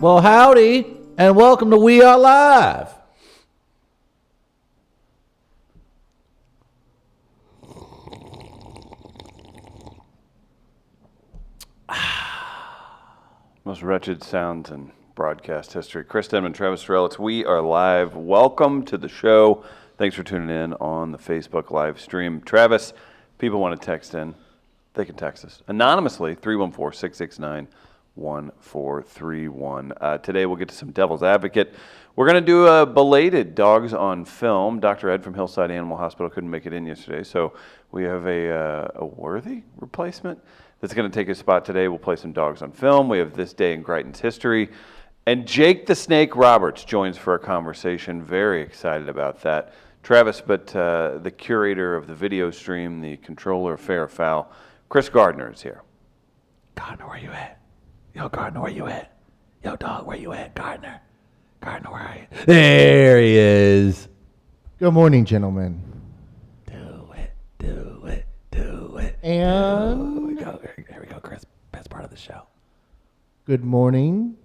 Well, howdy, and welcome to We Are Live. Most wretched sounds in broadcast history. Chris Denman, Travis Terrell, it's We Are Live. Welcome to the show. Thanks for tuning in on the Facebook live stream. Travis, people want to text in. They can text us anonymously, 314-669-1431. Today we'll get to some Devil's Advocate. We're going to do a belated Dogs on Film. Dr. Ed from Hillside Animal Hospital couldn't make it in yesterday, so we have a worthy replacement that's going to take his spot today. We'll play some Dogs on Film. We have This Day in Greitens History. And Jake the Snake Roberts joins for a conversation. Very excited about that. Travis, but the curator of the video stream, the controller of Fair or Foul, Chris Gardner is here. Gardner, where you at? Yo, Gardner, where you at? Yo, dog, where you at, Gardner? Gardner, where are you? There he is. Good morning, gentlemen. Do it, do it, do it. And Here we go, Chris. Best part of the show. good morning,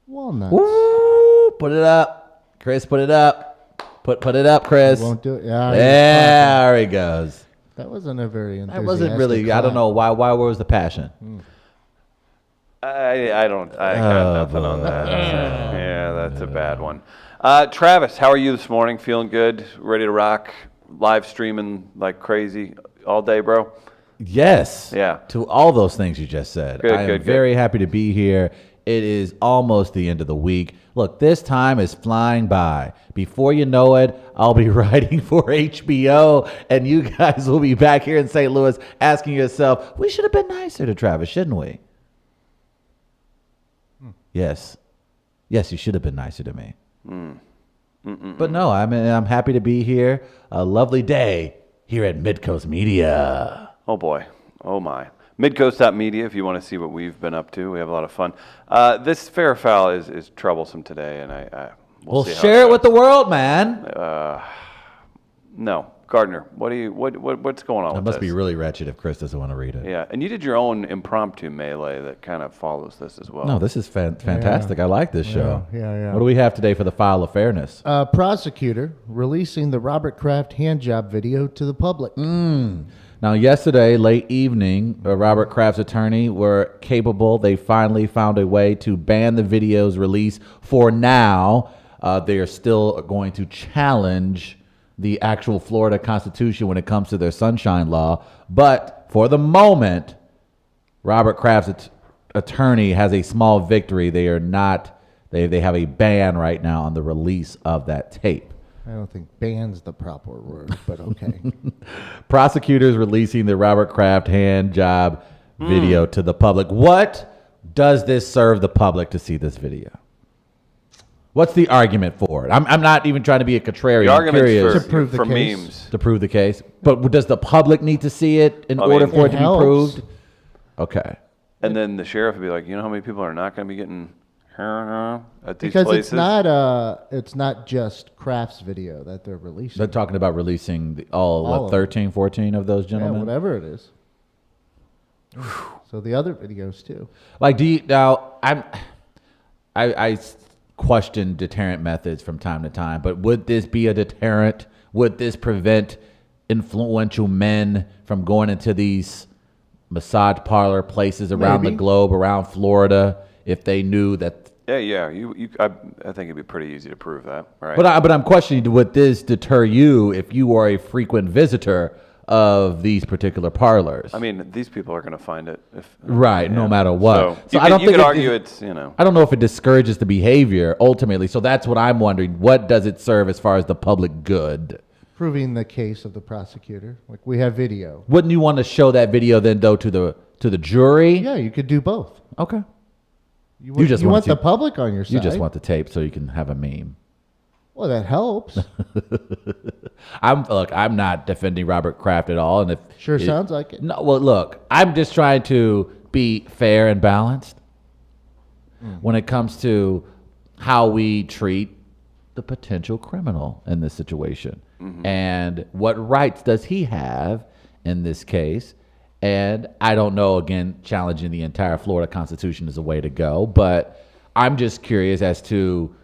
Walnuts. Woo! Put it up. Chris, put it up. Put it up, Chris. Won't do it. Yeah, There he goes. that wasn't a very enthusiastic That wasn't really, I don't know, why where was the passion? I got nothing on that. Yeah, that's a bad one. Travis, how are you this morning? Feeling good? Ready to rock? Live streaming like crazy all day, bro? Yes. Yeah. To all those things you just said. Good, I am very happy to be here. It is almost the end of the week. Look, this time is flying by. Before you know it, I'll be writing for HBO, and you guys will be back here in St. Louis asking yourself, we should have been nicer to Travis, shouldn't we? Yes. Yes, you should have been nicer to me. But no, I'm happy to be here. A lovely day here at Midcoast Media. Oh, boy. Oh, my. Midcoast.media if you want to see what we've been up to. We have a lot of fun. This Fair or Foul is troublesome today, and we'll see how share it goes. with the world, man. No. Gardner, what's going on It with must this? be really wretched if Chris doesn't want to read it. Yeah, and you did your own impromptu melee that kind of follows this as well. No, this is fantastic. I like this show. Yeah. What do we have today for the file of fairness? Prosecutor releasing the Robert Kraft handjob video to the public. Now, yesterday, late evening, Robert Kraft's attorney were capable. They finally found a way to ban the video's release for now. They are still going to challenge the actual Florida Constitution when it comes to their sunshine law. But for the moment, Robert Kraft's attorney has a small victory. They are not, they have a ban right now on the release of that tape. I don't think ban's the proper word, but okay. Prosecutors releasing the Robert Kraft hand job video to the public. What does this serve the public to see this video? What's the argument for it? I'm not even trying to be a contrarian. The argument's To prove the for case. memes. To prove the case. But does the public need to see it in order for it to be helps. proved? Okay. And then the sheriff would be like, you know how many people are not going to be getting at these Because places? it's not just Kraft's video that they're releasing. They're talking about releasing all of 13, 14 of those yeah, gentlemen? whatever it is. So the other videos too. Like, do you now? I question deterrent methods from time to time, but would this be a deterrent? Would this prevent influential men from going into these massage parlor places around the Maybe. globe, around Florida, if they knew that? Yeah. I think it'd be pretty easy to prove that, right? But I'm questioning: would this deter you if you are a frequent visitor of these particular parlors? I mean, these people are going to find it. Right, no matter what. So I don't you think could it- argue it's, you know. I don't know if it discourages the behavior ultimately. So that's what I'm wondering. What does it serve as far as the public good? Proving the case of the prosecutor. Like we have video. Wouldn't you want to show that video then though to the jury? Yeah, you could do both. Okay. You just want want the to- public on your side. You just want the tape so you can have a meme. Well, that helps. I'm not defending Robert Kraft at all, and if Sure sounds like it. No, well, look, I'm just trying to be fair and balanced when it comes to how we treat the potential criminal in this situation, and what rights does he have in this case, And I don't know, again, challenging the entire Florida Constitution is a way to go, but I'm just curious as to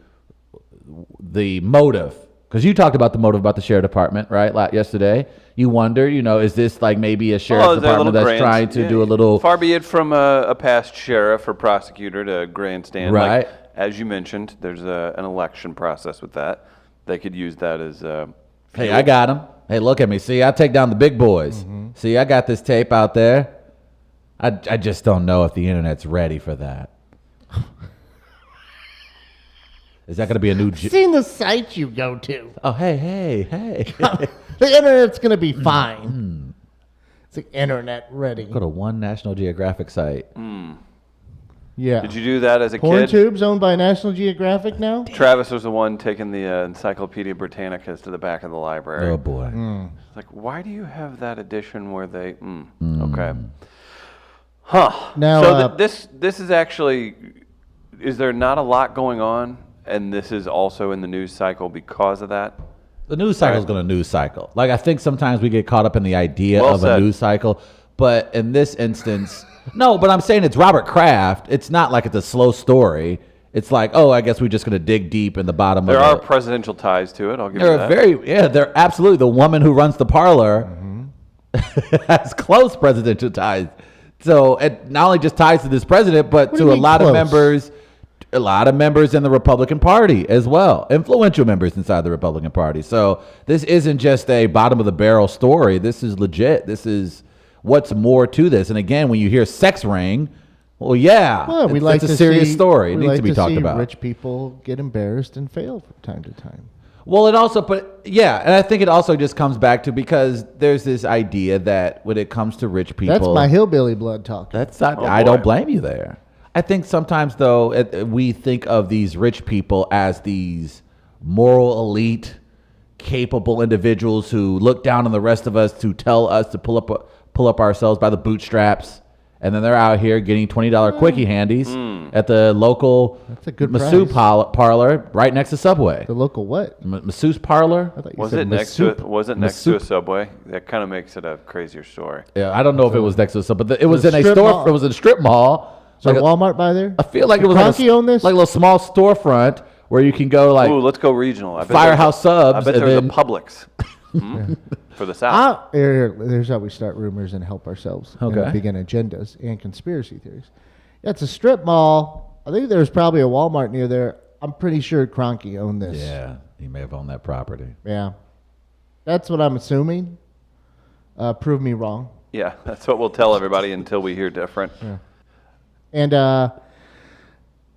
the motive. Because you talked about the motive about the sheriff department, right, yesterday. You wonder, is this like maybe a sheriff's department that's trying to do a little... Far be it from a past sheriff or prosecutor to grandstand. Right. Like, as you mentioned, there's an election process with that. They could use that as... Hey, I got him. Hey, look at me. See, I take down the big boys. Mm-hmm. See, I got this tape out there. I just don't know if the internet's ready for that. Is that going to be a new... Seen the sites you go to. Oh, hey. The internet's going to be fine. It's the internet ready. Go to one National Geographic site. Yeah. Did you do that as a Porn kid? tubes owned by National Geographic now? Travis was the one taking the Encyclopedia Britannicas to the back of the library. Oh, boy. It's like, why do you have that edition where they... Okay. Huh. Now, so this is actually... Is there not a lot going on? And this is also in the news cycle because of that? The news cycle is going to news cycle. Like, I think sometimes we get caught up in the idea Well of said. a news cycle. But in this instance... No, but I'm saying it's Robert Kraft. It's not like it's a slow story. It's like, oh, I guess we're just going to dig deep in the bottom There of are it. presidential ties to it, I'll give you that. They're absolutely. The woman who runs the parlor has close presidential ties. So it not only just ties to this president, but What do to you a mean lot close? of members in the Republican Party as well, influential members inside the Republican Party. So this isn't just a bottom of the barrel story. This is legit. This is what's more to this. And again, when you hear sex ring, well, yeah, Well, we it's like a to serious see, story. It we needs like to be talked see about. Rich people get embarrassed and fail from time to time. Well, it also, and I think it also just comes back to because there's this idea that when it comes to rich people, That's my hillbilly blood talk. That's not. Oh, I boy. don't blame you there. I think sometimes though we think of these rich people as these moral elite, capable individuals who look down on the rest of us to tell us to pull up ourselves by the bootstraps, and then they're out here getting $20 quickie handies at the local That's a good masseuse price. parlor right next to Subway. The local what? Masseuse parlor. I thought you Was said it next to Massoub. a Subway? That kind of makes it a crazier story. Yeah, I don't know if it was next to Subway, but it was in a strip store. mall. It was in a strip mall. Is there Like a Walmart by there? I feel like it Did was like Cronky own this? like a little small storefront where you can go like Ooh, let's go regional. I bet Firehouse Subs. I bet and there's then, a Publix for the South. Here's how we start rumors and help ourselves. Okay. And begin agendas and conspiracy theories. Yeah, it's a strip mall. I think there's probably a Walmart near there. I'm pretty sure Cronky owned this. yeah, he may have owned that property. Yeah. That's what I'm assuming. Prove me wrong. Yeah, that's what we'll tell everybody until we hear different. Yeah. And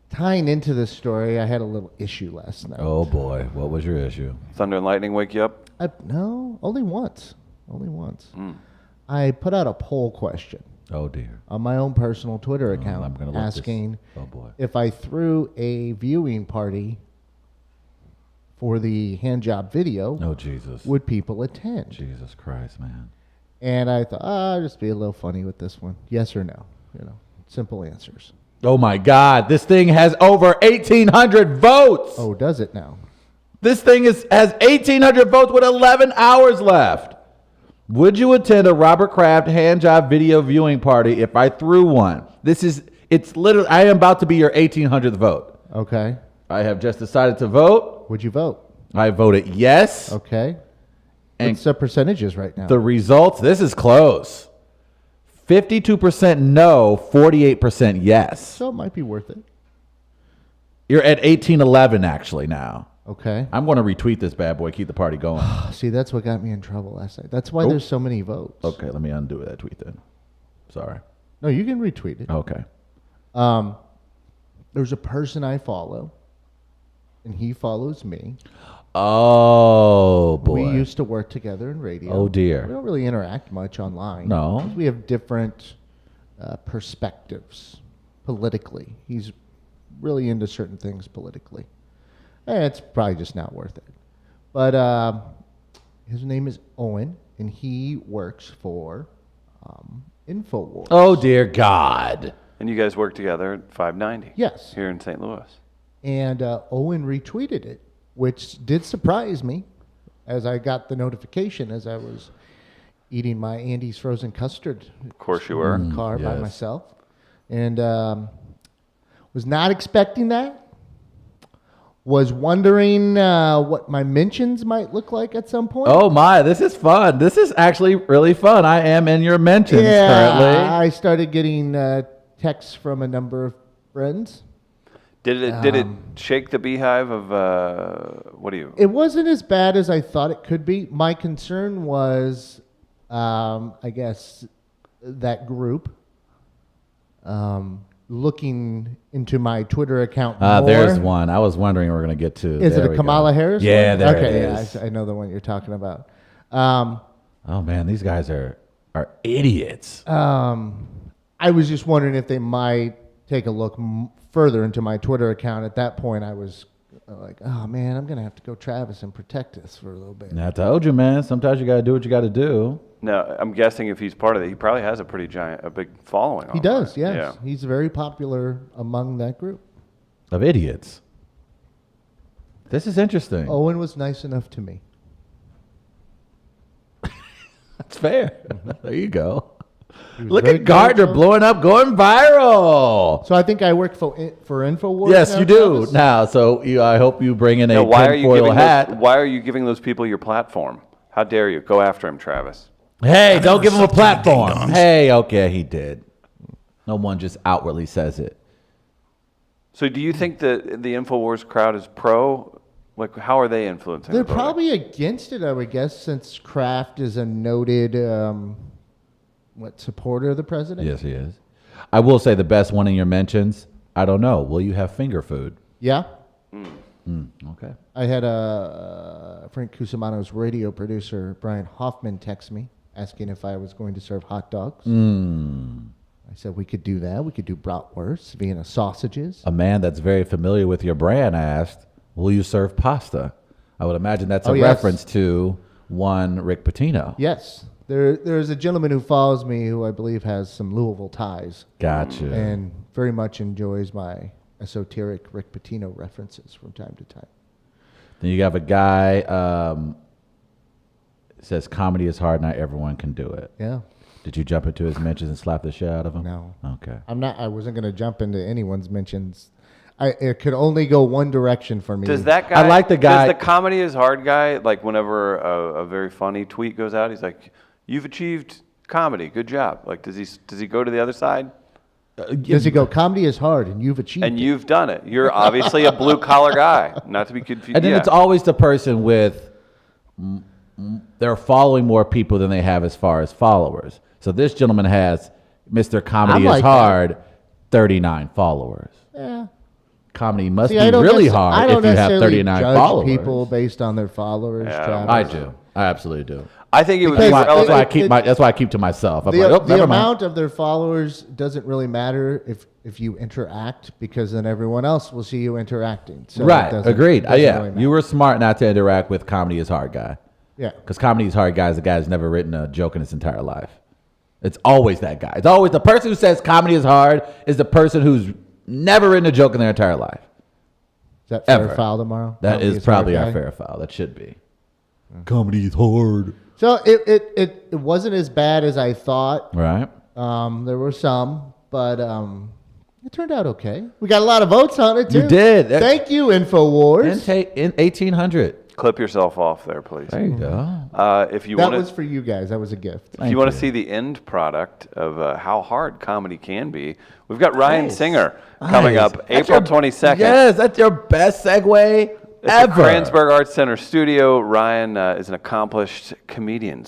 tying into this story, I had a little issue last night. Oh boy, what was your issue? Thunder and lightning wake you up? No, only once. Only once. I put out a poll question Oh dear. on my own personal Twitter account I'm gonna let this- asking Oh boy. if I threw a viewing party for the hand job video, Oh Jesus. would people attend? Jesus Christ, man. And I thought, I'll just be a little funny with this one. Yes or no? Simple answers. Oh my God, this thing has over 1,800 votes. Oh, does it now? This thing has 1,800 votes with 11 hours left. Would you attend a Robert Kraft hand job video viewing party if I threw one? It's literally, I am about to be your 1,800th vote. Okay. I have just decided to vote. Would you vote? I voted yes. Okay. And What's the percentages right now? the results, this is close. 52% no, 48% yes. So it might be worth it. You're at 1811 actually now. Okay. I'm going to retweet this bad boy, keep the party going. See, that's what got me in trouble last night. That's why Oh. there's so many votes. Okay, let me undo that tweet then. Sorry. No, you can retweet it. Okay. There's a person I follow, and he follows me. Oh, boy. We used to work together in radio. Oh, dear. We don't really interact much online. No. 'Cause we have different perspectives politically. He's really into certain things politically. And it's probably just not worth it. But his name is Owen, and he works for Infowars. Oh, dear God. And you guys work together at 590 Yes. here in St. Louis. And Owen retweeted it, which did surprise me as I got the notification as I was eating my Andy's frozen custard. Of course you were. In the car by yes. myself. And was not expecting that. Was wondering what my mentions might look like at some point. Oh my, this is fun. This is actually really fun. I am in your mentions currently. I started getting texts from a number of friends. Did it shake the beehive of what do you? It wasn't as bad as I thought it could be. My concern was, I guess, that group looking into my Twitter account more. There's one. I was wondering we're going to get to. Is There it a we Kamala go. Harris Yeah, one? there Okay, it is. yeah, I know the one you're talking about. Oh man, these guys are idiots. I was just wondering if they might take a look further into my Twitter account. At that point, I was like, oh man, I'm going to have to go Travis and protect this for a little bit. And I told you, man. Sometimes you got to do what you got to do. No, I'm guessing if he's part of it, he probably has a big following. He does, yes. Yeah. He's very popular among that group. Of idiots. This is interesting. Owen was nice enough to me. That's fair. There you go. He was Look very at Gardner cordial. blowing up, going viral. So I think I work for Infowars. Yes, now, you do. Travis? Now, so I hope you bring in a Now, tinfoil hat. why are you giving those people your platform? How dare you? Go after him, Travis. Hey, don't give him a Suck my platform. ding-dongs. Hey, okay, he did. No one just outwardly says it. So do you think that the Infowars crowd is pro? Like, how are they influencing They're the voting? probably against it, I would guess, since Kraft is a noted supporter of the president. Yes, he is. I will say the best one in your mentions. I don't know. Will you have finger food? Yeah. Okay. I had Frank Cusimano's radio producer, Brian Hoffman, text me asking if I was going to serve hot dogs. I said we could do that. We could do bratwurst, Vienna sausages. A man that's very familiar with your brand asked, "Will you serve pasta?" I would imagine that's a Oh, yes. reference to one Rick Pitino. Yes. There's a gentleman who follows me who I believe has some Louisville ties Gotcha. and very much enjoys my esoteric Rick Pitino references from time to time. Then you have a guy says comedy is hard, not everyone can do it. Yeah. Did you jump into his mentions and slap the shit out of him? No. Okay. I wasn't going to jump into anyone's mentions. It could only go one direction for me. Does that guy? I like the guy- Does the comedy is hard guy? Like whenever a very funny tweet goes out, he's like, "You've achieved comedy. Good job." Like, does he go to the other side? Does he go, comedy is hard and you've achieved And it? you've done it. You're obviously a blue collar guy. Not to be confused. And then it's always the person with they're following more people than they have as far as followers. So this gentleman has Mr. Comedy I'm is like Hard, 39 followers. Yeah. Comedy must See, be I don't really necess- I hard don't if you have necessarily 39 judge followers. people based on their followers. Yeah, Travis. I do. I absolutely do. I think it would Because be That's relevant. why that's why I keep to myself. I'm The, like, oh, the never mind. amount of their followers doesn't really matter if you interact, because then everyone else will see you interacting. So it Right. doesn't- Agreed. doesn't Yeah. really You matter. were smart not to interact with Comedy is Hard guy. Yeah. Because Comedy is Hard guy is the guy who's never written a joke in his entire life. It's always that guy. It's always the person who says comedy is hard is the person who's never written a joke in their entire life. Is that fair Ever. foul tomorrow? That Comedy is hard probably guy? our fair foul. That should be. Comedy is hard. So it wasn't as bad as I thought. Right? There were some, but it turned out okay. We got a lot of votes on it too. You did. Thank you, Infowars. In 1800. Clip yourself off there, please. There you go. If you That want was for you guys. That was a gift. if you want to see the end product of how hard comedy can be, we've got Ryan Singer coming Nice. up That's April your- 22nd. Yes, that's your best segue At the ever. Kranzberg Arts Center studio. Ryan is an accomplished comedian,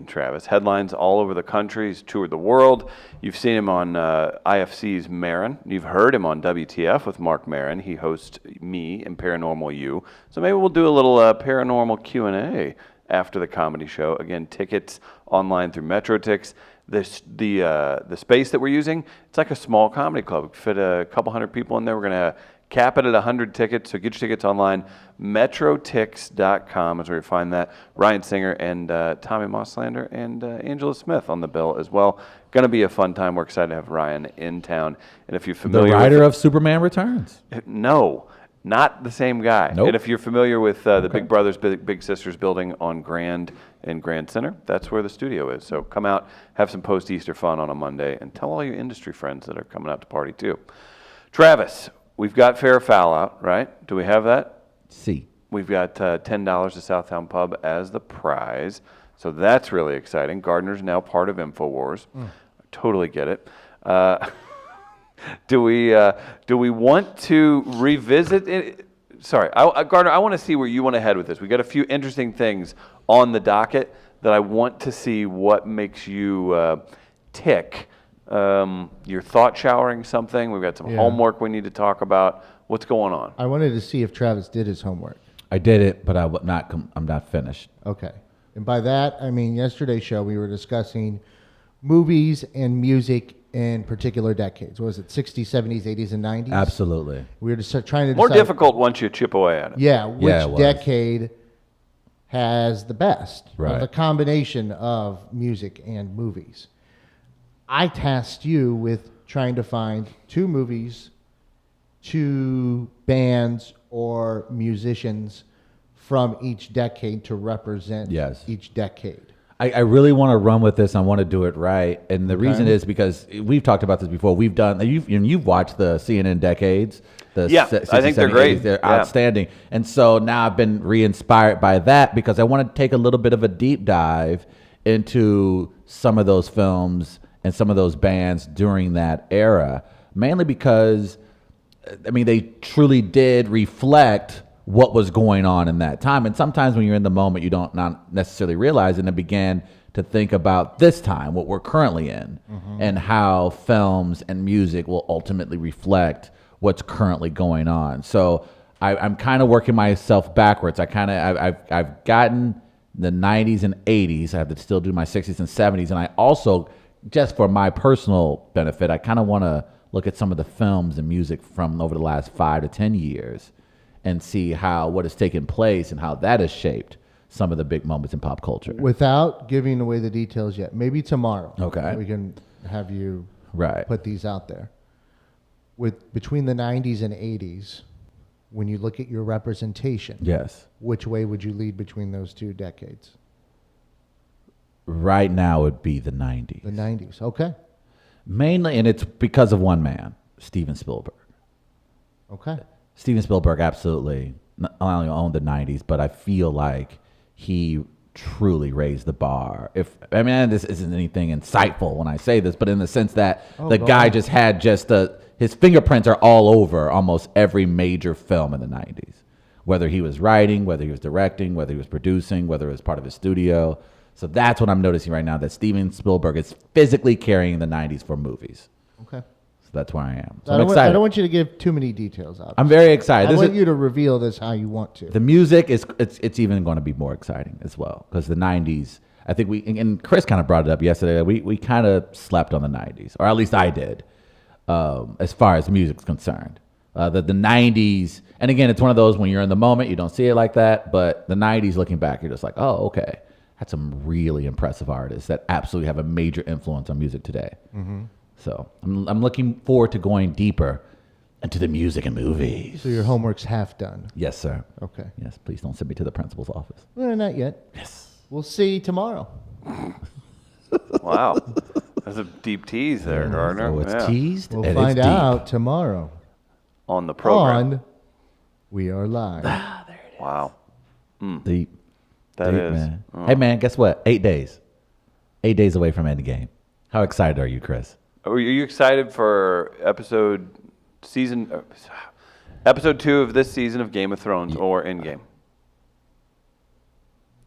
Travis. Headlines all over the country. He's toured the world. You've seen him on IFC's Marin. You've heard him on WTF with Mark Marin. He hosts me and Paranormal You. So maybe we'll do a little paranormal Q&A after the comedy show. Again, tickets online through MetroTix. The space that we're using, it's like a small comedy club. We could fit a couple hundred people in there. We're going to cap it at 100 tickets, so get your tickets online. Metrotix.com is where you find that. Ryan Singer and Tommy Mosslander and Angela Smith on the bill as well. Going to be a fun time. We're excited to have Ryan in town. And if you're The familiar writer with of Superman Returns. No. Not the same guy. Nope. And if you're familiar with the Big Brothers Big Sisters building on Grand and Grand Center, that's where the studio is. So come out, have some post-Easter fun on a Monday, and tell all your industry friends that are coming out to party too. Travis, we've got Fair or Foul out, right? Do we have that? See. We've got $10 to Southtown Pub as the prize. So that's really exciting. Gardner's now part of Infowars. I totally get it. Do we want to revisit it? Sorry, Gardner, I want to see where you want to head with this. We got a few interesting things on the docket that I want to see what makes you tick. You're thought showering something. We've got some homework we need to talk about. What's going on? I wanted to see if Travis did his homework. I did it, but I'm not finished. Okay. And by that, I mean yesterday's show, we were discussing movies and music in particular decades. What was it, 60s, 70s, 80s, and 90s? Absolutely. We were just trying to More decide, difficult once you chip away at it. Yeah, which Yeah, it was. decade has the best Right. of the combination of music and movies. I tasked you with trying to find 2 movies, 2 bands or musicians from each decade to represent Yes. each decade. I really want to run with this. I want to do it right, and the reason is because we've talked about this before. We've done you've watched the CNN decades. The Yeah, I think they're 70s, great. 80s. They're Yeah. outstanding, and so now I've been re-inspired by that because I want to take a little bit of a deep dive into some of those films and some of those bands during that era. Mainly because, I mean, they truly did reflect what was going on in that time. And sometimes when you're in the moment, you don't not necessarily realize, and I began to think about this time, what we're currently in, and how films and music will ultimately reflect what's currently going on. So I'm kind of working myself backwards. I've gotten the 90s and 80s. I have to still do my 60s and 70s. And I also, just for my personal benefit, I kind of want to look at some of the films and music from over the last 5 to 10 years and see what has taken place and how that has shaped some of the big moments in pop culture. Without giving away the details yet, maybe tomorrow. Okay. We can have you Right. put these out there. Between the 90s and 80s, when you look at your representation, Yes. which way would you lead between those 2 decades? Right now it would be the 90s. The 90s. Okay. Mainly, and it's because of one man, Steven Spielberg. Okay. Steven Spielberg absolutely not only owned the 90s, but I feel like he truly raised the bar. This isn't anything insightful when I say this, but in the sense that the guy just had his fingerprints are all over almost every major film in the 90s. Whether he was writing, whether he was directing, whether he was producing, whether it was part of his studio. So that's what I'm noticing right now, that Steven Spielberg is physically carrying the 90s for movies. Okay. So that's where I am. So I I'm don't, excited. I don't want you to give too many details out. I'm very excited. I want you to reveal this how you want to. The music it's even going to be more exciting as well, because the 90s, I think and Chris kind of brought it up yesterday, we kind of slept on the 90s, or at least I did, as far as music's concerned. The 90s, and again, it's one of those when you're in the moment, you don't see it like that, but the 90s, looking back, you're just like, oh, okay, that's some really impressive artists that absolutely have a major influence on music today. Mm-hmm. So I'm looking forward to going deeper into the music and movies. So your homework's half done. Yes, sir. Okay. Yes, please don't send me to the principal's office. Well, not yet. Yes. We'll see tomorrow. Wow. That's a deep tease there, Gardner. So it's Yeah. teased We'll and find it's deep. out tomorrow On the program. on We Are Live. Wow. Deep. That Deep, is. man. Hey, man, guess what? 8 days. 8 days away from Endgame. How excited are you, Chris? Are you excited for episode 2 of this season of Game of Thrones or Endgame?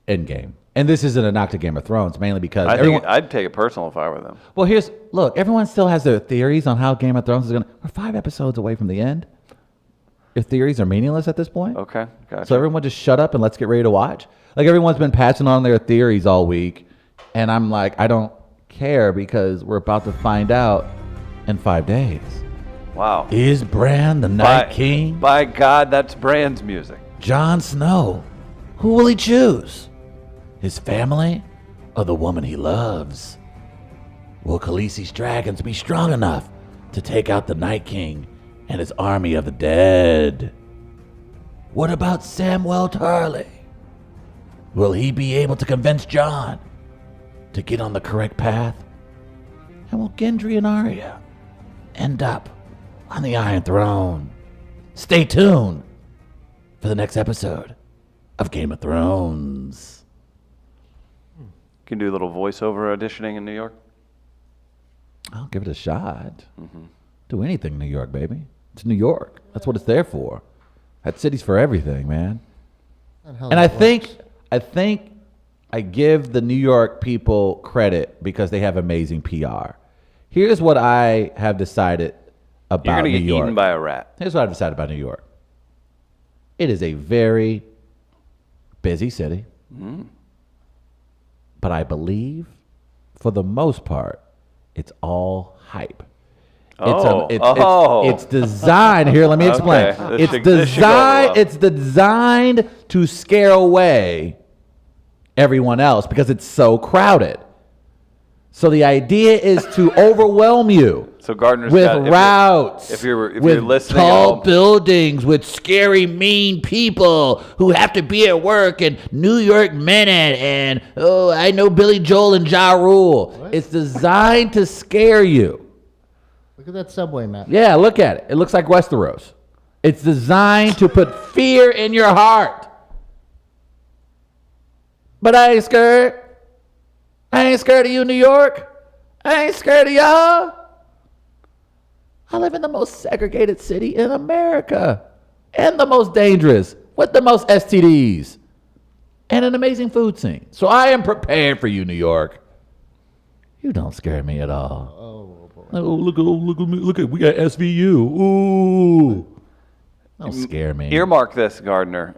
Endgame. And this isn't a knock to Game of Thrones, mainly because I'd take it personal if I were them. Well, look, everyone still has their theories on how Game of Thrones is going to... We're 5 episodes away from the end. Your theories are meaningless at this point? Okay, gotcha. So everyone just shut up and let's get ready to watch? Like, everyone's been passing on their theories all week, and I'm like, I don't care because we're about to find out in 5 days. Wow. Is Bran the Night King? By God, that's Bran's music. Jon Snow? Who will he choose? His family or the woman he loves? Will Khaleesi's dragons be strong enough to take out the Night King and his army of the dead? What about Samuel Tarley? Will he be able to convince John to get on the correct path? And will Gendry and Arya end up on the Iron Throne? Stay tuned for the next episode of Game of Thrones. Can do a little voiceover auditioning in New York. I'll give it a shot. Do anything in New York, baby. It's New York. That's what it's there for. That city's for everything, man. And I think I give the New York people credit because they have amazing PR. Here's what I have decided You're about going to New get York. eaten by a rat. Here's what I've decided about New York. It is a very busy city. But I believe, for the most part, it's all hype. It's designed. Here, let me explain. Okay. This should go well. It's designed to scare away everyone else because it's so crowded. So the idea is to overwhelm you. So Gardner's with got, routes, if you're with listening, tall buildings, with scary, mean people who have to be at work, and New York Minute, and I know Billy Joel and Ja Rule. What? It's designed to scare you. Look at that subway map. Yeah, look at it. It looks like Westeros. It's designed to put fear in your heart. But I ain't scared. I ain't scared of you, New York. I ain't scared of y'all. I live in the most segregated city in America. And the most dangerous. With the most STDs. And an amazing food scene. So I am prepared for you, New York. You don't scare me at all. Oh, look at me. Look at, we got SVU. Ooh. Don't scare me. earmark this, Gardner.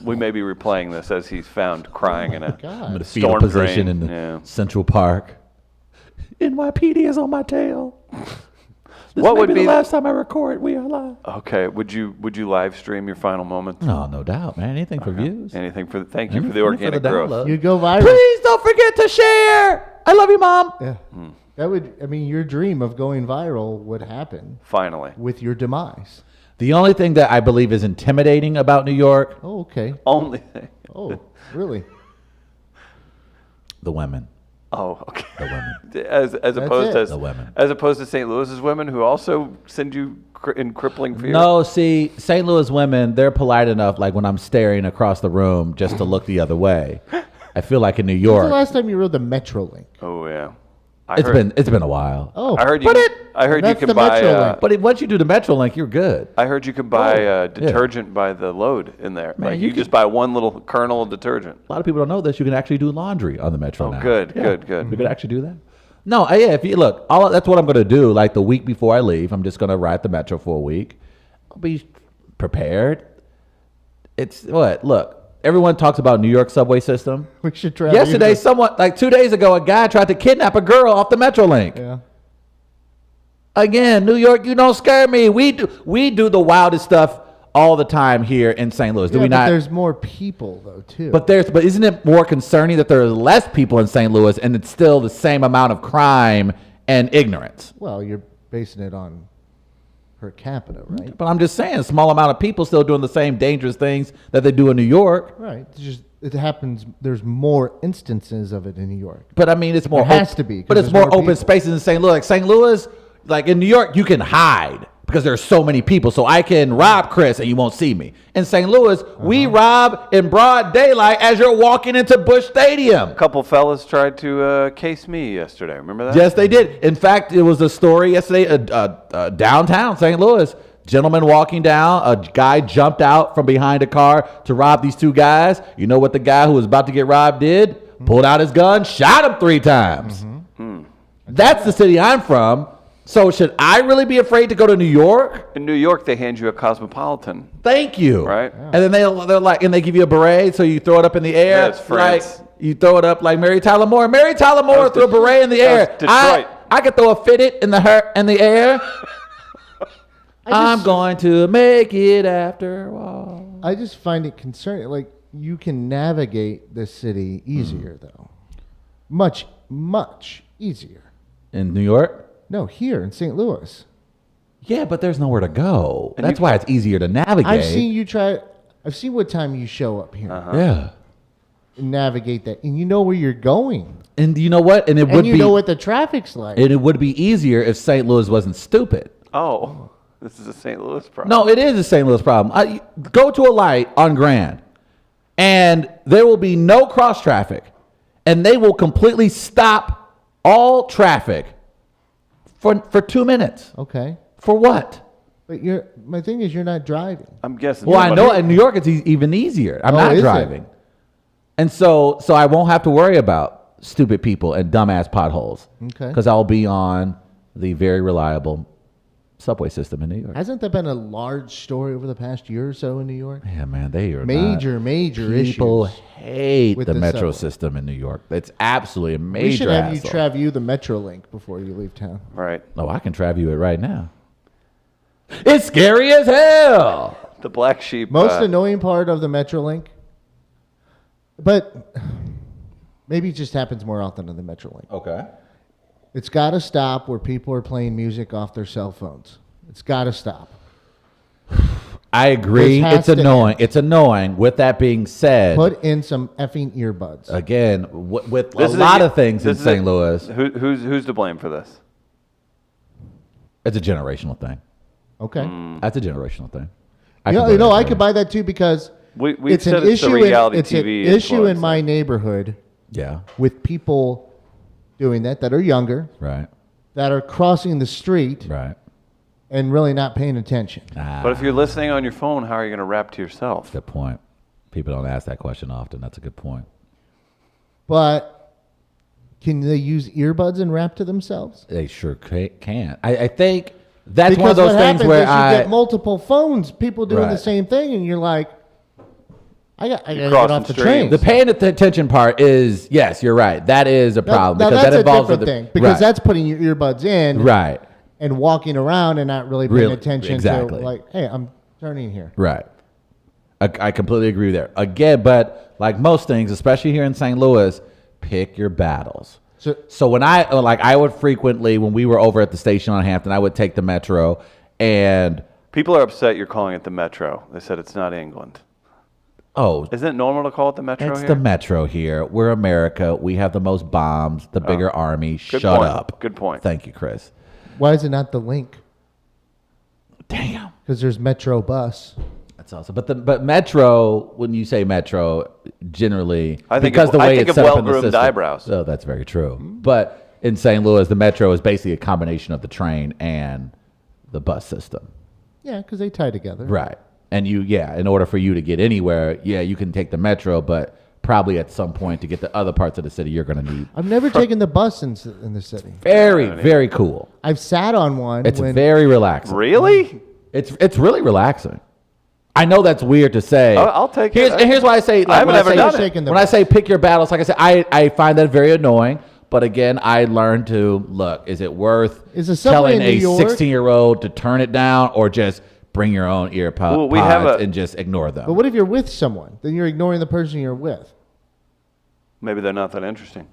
We may be replaying this as he's found crying in a I'm in a fetal storm position drain. in the Yeah. Central Park. NYPD is on my tail. This What may would be be the the- last time I record We Are Live? Okay. Would you live stream your final moments? No, no doubt, man. Anything for views. Anything for thank you for Anything the organic growth. download. You go viral. Please don't forget to share. I love you, Mom. Yeah. That would, I mean, your dream of going viral would happen Finally. with your demise. The only thing that I believe is intimidating about New York, Oh, okay. Only thing. Oh, really? the women. Oh, okay. The women. As opposed it. to The women. as opposed to St. Louis's women who also send you in crippling fear. No, see, St. Louis women, they're polite enough, like when I'm staring across the room just to look the other way. I feel like in New When's York, the last time you rode the Metrolink? Oh yeah. it's been a while. Oh, I heard you. I heard you That's can the buy. Metrolink. But once you do the Metrolink, you're good. I heard you can buy detergent by the load in there. Man, like you you just buy one little kernel of detergent. A lot of people don't know this. You can actually do laundry on the Metro now. good, Yeah. good. We could actually do that. No, yeah. If you look, that's what I'm going to do. Like the week before I leave, I'm just going to ride the Metro for a week. I'll be prepared. It's what? Look, everyone talks about New York subway system. we should try. Yesterday, someone, like 2 days ago, a guy tried to kidnap a girl off the Metrolink. Yeah. Again, New York, you don't scare me. We do the wildest stuff all the time here in St. Louis. Do Yeah, we but not? there's more people though too. But isn't it more concerning that there are less people in St. Louis and it's still the same amount of crime and ignorance? well, you're basing it on per capita, right? But I'm just saying, a small amount of people still doing the same dangerous things that they do in New York. Right. It's just it happens. There's more instances of it in New York. But I mean, it's more. There has to be, 'cause But it's there's more more open people. spaces in St. Louis. Like St. Louis, like in New York, you can hide because there's so many people. So I can rob Chris and you won't see me. In St. Louis, we rob in broad daylight as you're walking into Busch Stadium. A couple fellas tried to case me yesterday. Remember that? Yes, they did. In fact, it was a story yesterday, downtown St. Louis. Gentleman walking down, a guy jumped out from behind a car to rob these two guys. You know what the guy who was about to get robbed did? Pulled out his gun, shot him 3 times. That's the city I'm from. So should I really be afraid to go to New York? In New York, they hand you a Cosmopolitan. Thank you. Right. And then they're like, and they give you a beret, so you throw it up in the air. Yeah, it's France. Like you throw it up like Mary Tyler Moore. Mary Tyler Moore was threw a beret in the air. that was Detroit. I could throw a fitted in the air. I'm going to make it after all. I just find it concerning. Like you can navigate the city easier though, much easier. In New York? No, here in St. Louis. Yeah, but there's nowhere to go. And That's you- why it's easier to navigate. I've seen what time you show up here Yeah. and navigate that, and you know where you're going, And you know what? And it and would you be know what the traffic's like. and it would be easier if St. Louis wasn't stupid. Oh, this is a St. Louis problem. No, it is a St. Louis problem. Go to a light on Grand, and there will be no cross traffic, and they will completely stop all traffic for 2 minutes. Okay, For what? but my thing is, you're not driving. I'm guessing. Well, I know somebody- in New York it's even easier. I'm Oh, not is it? driving, and so I won't have to worry about stupid people and dumbass potholes. Okay. Because I'll be on the very reliable subway system in New York. Hasn't that been a large story over the past year or so in New York? Yeah, man, they are Major People issues. hate with the the metro subway. system in New York. It's absolutely a major We should have hassle. you trav you the Metrolink before you leave town. Right. No, I can trav you it right now. It's scary as hell. The black sheep. Most annoying part of the Metrolink, but maybe it just happens more often on the Metrolink. Okay. It's got to stop where people are playing music off their cell phones. It's got to stop. I agree. This has It's to annoying. end. It's annoying. With that being said, Put in some effing earbuds. again, with a This is lot of things in this is St. Louis, Who's to blame for this? it's a generational thing. Okay. That's a generational thing. You know, completely I agree. could buy that too because We've it's said an it's the issue. reality It's an TV issue in influence. my neighborhood Yeah. with people doing that are younger, Right. that are crossing the street Right. and really not paying attention. But if you're listening on your phone, how are you going to rap to yourself? Good point. People don't ask that question often. That's a good point. But can they use earbuds and rap to themselves? They sure can. I think that's Because one of those what things happens where is you get multiple phones, people doing the Right. same thing, and you're like, I got to get crossing off the streams. train. the paying attention part is, yes, you're right. That is a problem Now because that's that a involves different thing because right. that's putting your earbuds in right. and walking around and not really paying Really, attention exactly. to like, hey, I'm turning here. Right. I completely agree there. Again, but like most things, especially here in St. Louis, pick your battles. So when I would frequently, when we were over at the station on Hampton, I would take the metro, and People are upset you're calling it the Metro. They said it's not England. Isn't it normal to call it the Metro it's here? the metro here. We're America. We have the most bombs, the bigger army. Shut point. up. Good point. Thank you, Chris. Why is it not the link? Damn. Because there's Metro Bus. That's awesome. But metro, when you say metro, generally I think because of- the I way think it's of set up in the well-groomed system. eyebrows. Oh, that's very true. But in St. Louis, the metro is basically a combination of the train and the bus system. Yeah, because they tie together. Right. And in order for you to get anywhere, you can take the metro, but probably at some point to get to other parts of the city, you're going to need. I've never taken the bus in the city. Very, very cool. I've sat on one. It's when, very relaxing. Really? It's really relaxing. I know that's weird to say. I'll take it. And here's why I say, I haven't when I ever say, done it. Taking the when I bus. say pick your battles, like I said, I find that very annoying. But again, I learned to look. Is it worth Is the subway telling in a New York- 16-year-old to turn it down, or just bring your own ear Well, we have pods a- and just ignore them? But what if you're with someone? Then you're ignoring the person you're with. Maybe they're not that interesting.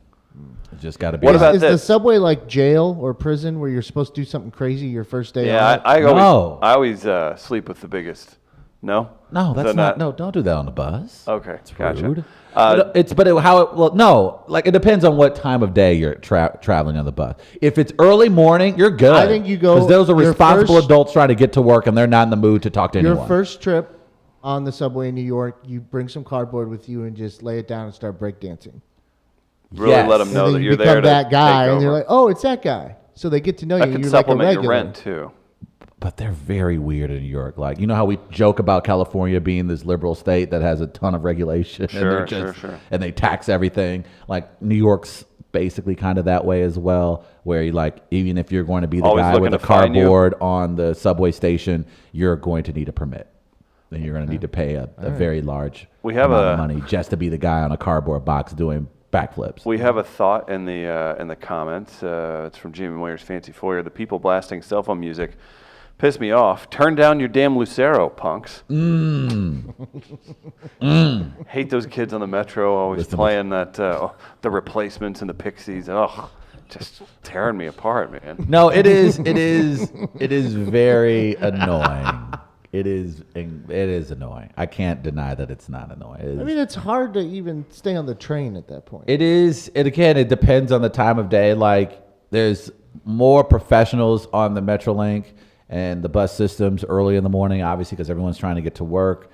It's just got to be. What about Is the this? subway like jail or prison where you're supposed to do something crazy your first day Yeah, on? I No. always sleep with the biggest. No? No, Is that's that not. No, don't do that on the bus. Okay, It's gotcha. rude. Like it depends on what time of day you're traveling on the bus. If it's early morning, you're good. I think you go- because those are your responsible first- adults trying to get to work and they're not in the mood to talk to Your anyone. first trip on the subway in New York, you bring some cardboard with you and just lay it down and start breakdancing. Really Yes. let them And know then that you you're become there to that guy, take and they're over. like, "Oh, it's that guy." So they get to know That you. could And you're like a supplement your regular. rent too. But they're very weird in New York. Like, you know how we joke about California being this liberal state that has a ton of regulation, Sure, and sure. and they tax everything. Like New York's basically kind of that way as well, where you like even if you're going to be the Always guy looking with a to fine you. cardboard on the subway station, you're going to need a permit. Then you're going to need to pay a very large We have amount a- of money just to be the guy on a cardboard box doing backflips. We have a thought in the comments. It's from Jimmy Moyer's Fancy Foyer. The people blasting cell phone music piss me off. Turn down your damn Lucero, punks. Hate those kids on the metro always Listen to- playing that the Replacements and the Pixies. Ugh. just tearing me apart, man. No, it is very annoying. It is annoying. I can't deny that it's not annoying. I mean, it's hard to even stay on the train at that point. It is. And again, it depends on the time of day. Like, there's more professionals on the Metrolink and the bus systems early in the morning, obviously, because everyone's trying to get to work.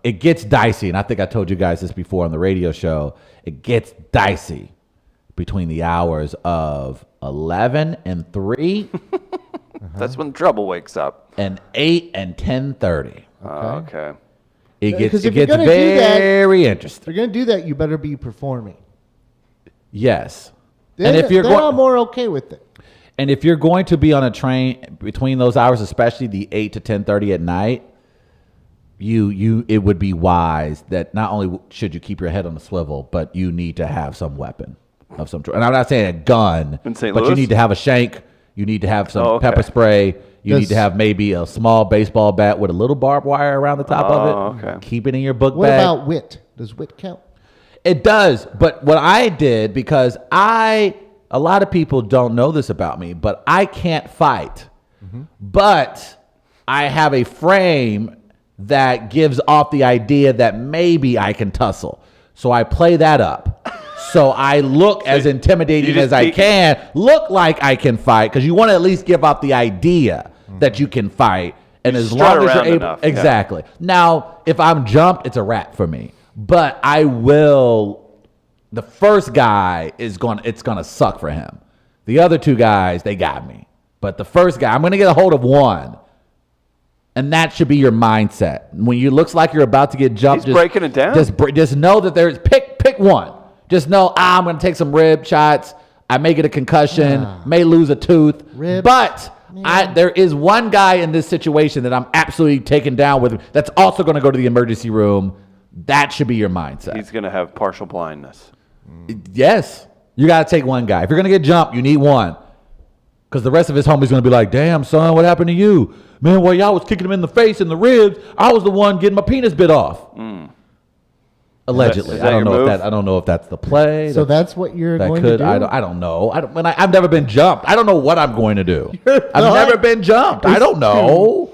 It gets dicey, and I think I told you guys this before on the radio show. It gets dicey between the hours of 11 and 3 That's when trouble wakes up. and 8 and 10:30. Okay. It gets Because if you're gonna do very If interesting. you're going to do that, you better be performing. Yes. Then, And if you're then going, I'm more okay with it. and if you're going to be on a train between those hours, especially the 8 to 10:30 at night, it would be wise that not only should you keep your head on the swivel, but you need to have some weapon of some sort. And I'm not saying a gun, In St. but you Louis? need to have a shank. You need to have some Oh, okay. pepper spray. You need Does- to have maybe a small baseball bat with a little barbed wire around the top of it. Okay. Keep it in your book What bag. about wit? Does wit count? It does, but what I did, because a lot of people don't know this about me, but I can't fight. But I have a frame that gives off the idea that maybe I can tussle. So I play that up. So I look as intimidating just as I keep- can, look like I can fight, because you want to at least give off the idea that you can fight. And You as strut long as you're around able, enough, yeah. exactly. Now, if I'm jumped, it's a wrap for me. But I will. The first guy it's gonna suck for him. The other two guys, they got me. But the first guy, I'm gonna get a hold of one, and that should be your mindset. When you looks like you're about to get jumped, He's breaking it down. Just know that there's pick one. Just know I'm gonna take some rib shots. I may get a concussion, may lose a tooth, Ribs, but there is one guy in this situation that I'm absolutely taken down with. That's also going to go to the emergency room. That should be your mindset. He's going to have partial blindness. Yes, you got to take one guy. If you're going to get jumped, you need one, because the rest of his homies going to be like, "Damn, son, what happened to you, man? While y'all was kicking him in the face and the ribs, I was the one getting my penis bit off." Allegedly, Is that I don't your know move? if that. I don't know if that's the play. So that's what you're that going could. to do? I don't know. I've never been jumped. I don't know what I'm going to do. I've never been jumped. I don't know.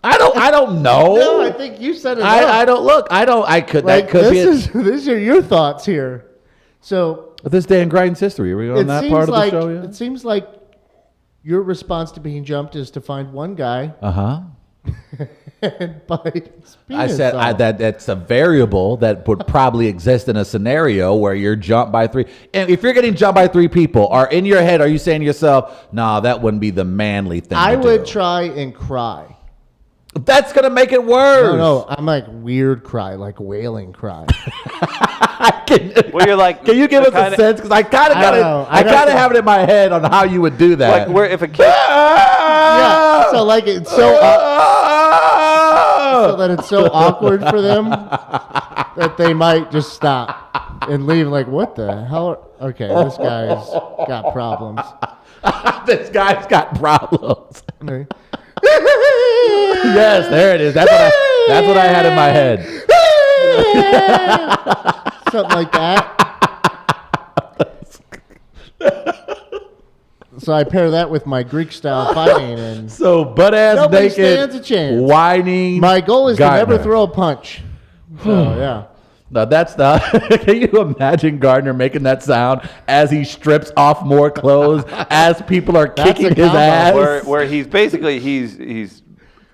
I don't know. No, I think you said it. I don't look. I don't. I could. Like, that could be. these are your thoughts here. So This day in Grind's history. Are we on it that seems part of like the show yet? it seems like your response to being jumped is to find one guy Uh huh. and bite his I penis said off. that's a variable that would probably exist in a scenario where you're jumped by 3. And if you're getting jumped by 3 people, or in your head, are you saying to yourself, "Nah, that wouldn't be the manly thing"? I to would do? try and cry. That's gonna make it worse. No, I'm like weird cry, like wailing cry. Well, you're like, Can you give us a kinda- sense? Because I kind of I got don't it. know. I I'd have kind of to- have it in my head on how you would do that. like where if a kid, Yeah. So like it's so that it's so awkward for them that they might just stop and leave. Like, what the hell? Okay, this guy's got problems. This guy's got problems. Okay. Yes, there it is. That's what I had in my head. Something like that. So I pair that with my Greek style fighting, and So butt ass Nobody naked, stands a chance. whining. my goal is to Gardner. never throw a punch. So yeah. No, that's not. Can you imagine Gardner making that sound as he strips off more clothes as people are That's kicking a his combo. ass? where he's basically he's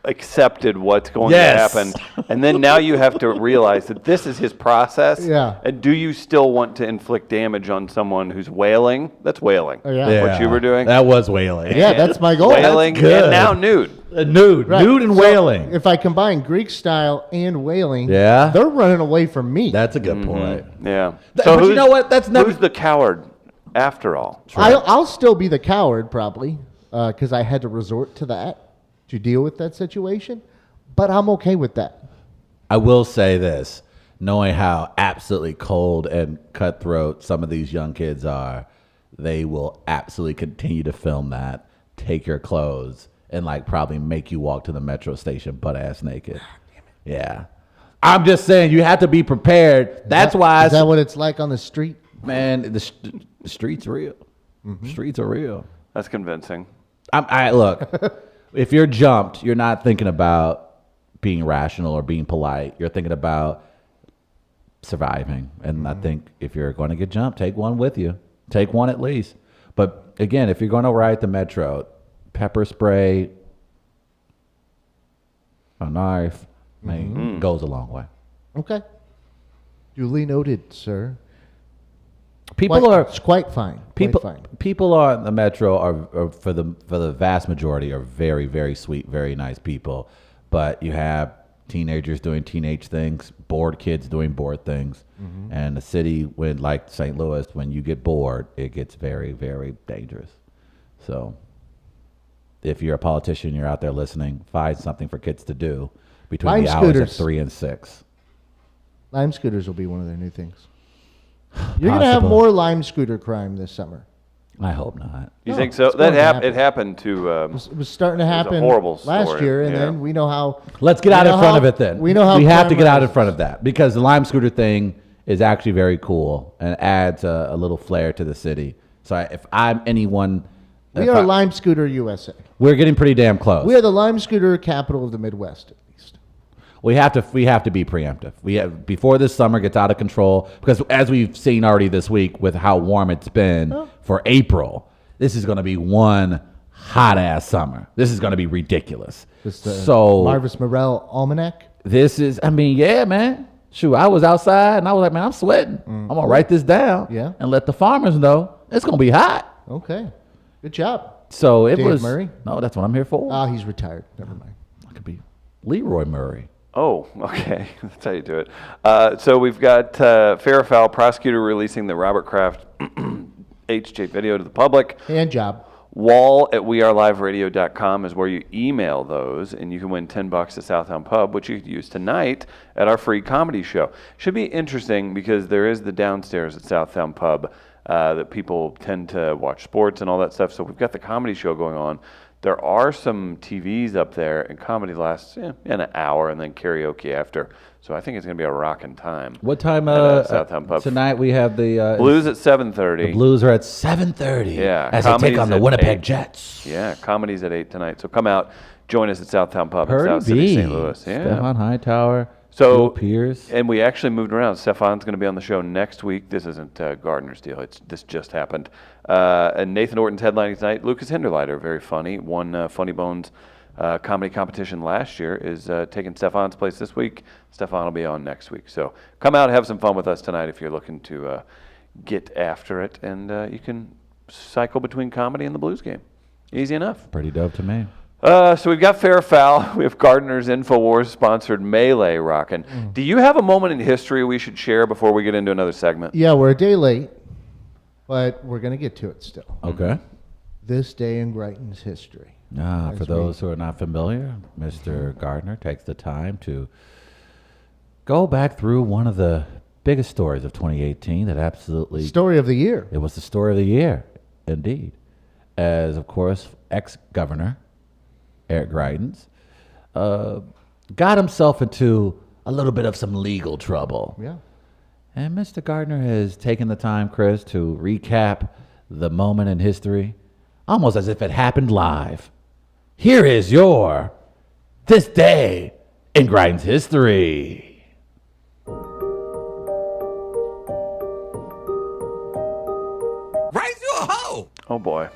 accepted what's going Yes. to happen, and then now you have to realize that this is his process. Yeah. And do you still want to inflict damage on someone who's wailing? That's wailing. Oh, yeah. What you were doing? That was wailing. Yeah, that's my goal. Wailing good. and now nude. Nude, Right. nude and So wailing. If I combine Greek style and wailing, Yeah. they're running away from me. That's a good point. Yeah. But you who's- know what? That's never. Who's the coward after all? I'll still be the coward probably because I had to resort to that to deal with that situation. But I'm okay with that. I will say this, knowing how absolutely cold and cutthroat some of these young kids are, they will absolutely continue to film that, take your clothes, and like probably make you walk to the metro station butt ass naked. Yeah. I'm just saying you have to be prepared. That's why Is that what it's like on the street? Man, the streets real. Streets are real. That's convincing. I look. If you're jumped, you're not thinking about being rational or being polite. You're thinking about surviving. And I think if you're going to get jumped, take one with you. Take one at least. But again, if you're going to ride the metro, pepper spray, a knife, goes a long way. Okay. Duly noted, sir. It's quite fine. People on the metro are for the vast majority are very, very sweet, very nice people. But you have teenagers doing teenage things, bored kids doing bored things, and the city, when like St. Louis, when you get bored, it gets very, very dangerous. So, if you're a politician, you're out there listening, find something for kids to do between the hours of 3 and 6. Lime scooters will be one of their new things. You're going to have more lime scooter crime this summer. I hope not. You think so? It happened to. It was starting to happen a horrible last story. year, and then we know how. Let's get out in front of it then. We know how we have to get crime out in front of that because the lime scooter thing is actually very cool and adds a little flair to the city. So if I'm anyone, We are Lime Scooter USA. we're getting pretty damn close. We are the Lime Scooter capital of the Midwest, at least. We have to be preemptive. We have before this summer gets out of control because as we've seen already this week with how warm it's been for April, this is going to be one hot ass summer. This is going to be ridiculous. So Marvis Morel Almanac. this is, I mean, yeah, man. Shoot, I was outside and I was like, man, I'm sweating. I'm gonna write this down and let the farmers know it's gonna be hot. Okay, good job. So it Dave was. Murray? No, that's what I'm here for. Ah, he's retired. Never mind. I could be Leroy Murray. Oh, okay. That's how you do it. So we've got fair or foul prosecutor releasing the Robert Kraft HJ video to the public. Hand job. WAL at weareliveradio.com is where you email those, and you can win $10 at Southtown Pub, which you could use tonight at our free comedy show. Should be interesting because there is the downstairs at Southtown Pub that people tend to watch sports and all that stuff. So we've got the comedy show going on. There are some TVs up there, and comedy lasts in an hour, and then karaoke after. So I think it's going to be a rocking time. What time? Southtown Pub. Tonight we have the Blues at 7:30. The Blues are at 7:30. Yeah, as they take comedy's on the at Winnipeg 8. Jets. Yeah, comedy's at 8 tonight. So come out, join us at Southtown Pub in Purdy South City, St. Louis. Yeah. Stefan Hightower. So Joe Pierce. And we actually moved around. Stefan's going to be on the show next week. This isn't Gardner's deal. This just happened. And Nathan Orton's headlining tonight. Lucas Hinderleiter, very funny, won Funny Bones comedy competition last year, is taking Stefan's place this week. Stefan will be on next week. So come out and have some fun with us tonight if you're looking to get after it. And you can cycle between comedy and the Blues game. Easy enough. Pretty dope to me. So we've got Fair or Foul. We have Gardner's Infowars sponsored Melee rocking. Do you have a moment in history we should share before we get into another segment? Yeah, we're a day late, but we're going to get to it still. Okay. This day in Greitens history. For those who are not familiar, Mr. Gardner takes the time to go back through one of the biggest stories of 2018 that absolutely... Story of the year. It was the story of the year, indeed. As, of course, ex-governor Eric Greitens got himself into a little bit of some legal trouble. Yeah. And Mr. Gardner has taken the time, Chris, to recap the moment in history, almost as if it happened live. Here is your This Day in Greitens History. Raise you a hoe! Oh, boy.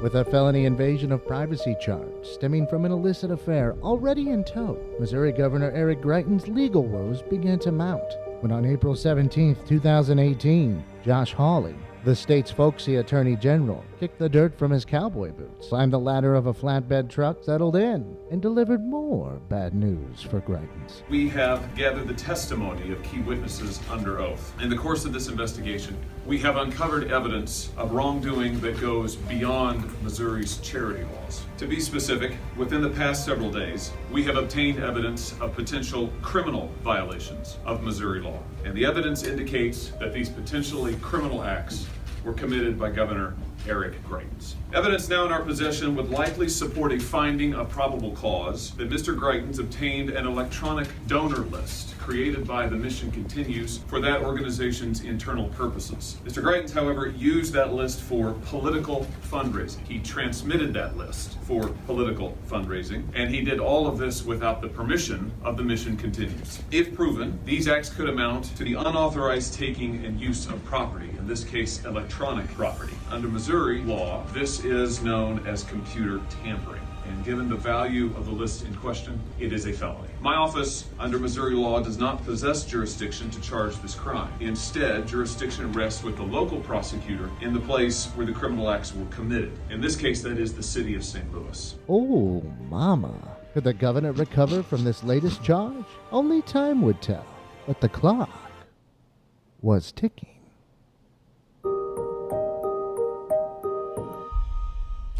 With a felony invasion of privacy charge stemming from an illicit affair already in tow, Missouri Governor Eric Greitens' legal woes began to mount when on April 17, 2018, Josh Hawley, the state's folksy attorney general, kicked the dirt from his cowboy boots, climbed the ladder of a flatbed truck, settled in, and delivered more bad news for Greitens. We have gathered the testimony of key witnesses under oath. In the course of this investigation, we have uncovered evidence of wrongdoing that goes beyond Missouri's charity laws. To be specific, within the past several days, we have obtained evidence of potential criminal violations of Missouri law. And the evidence indicates that these potentially criminal acts were committed by Governor Eric Greitens. Evidence now in our possession would likely support a finding of probable cause that Mr. Greitens obtained an electronic donor list created by the Mission Continues for that organization's internal purposes. Mr. Greitens, however, used that list for political fundraising. He transmitted that list for political fundraising, and he did all of this without the permission of the Mission Continues. If proven, these acts could amount to the unauthorized taking and use of property, in this case, electronic property. Under Missouri law, this is known as computer tampering. And given the value of the list in question, it is a felony. My office, under Missouri law, does not possess jurisdiction to charge this crime. Instead, jurisdiction rests with the local prosecutor in the place where the criminal acts were committed. In this case, that is the city of St. Louis. Oh, mama. Could the governor recover from this latest charge? Only time would tell. But the clock was ticking.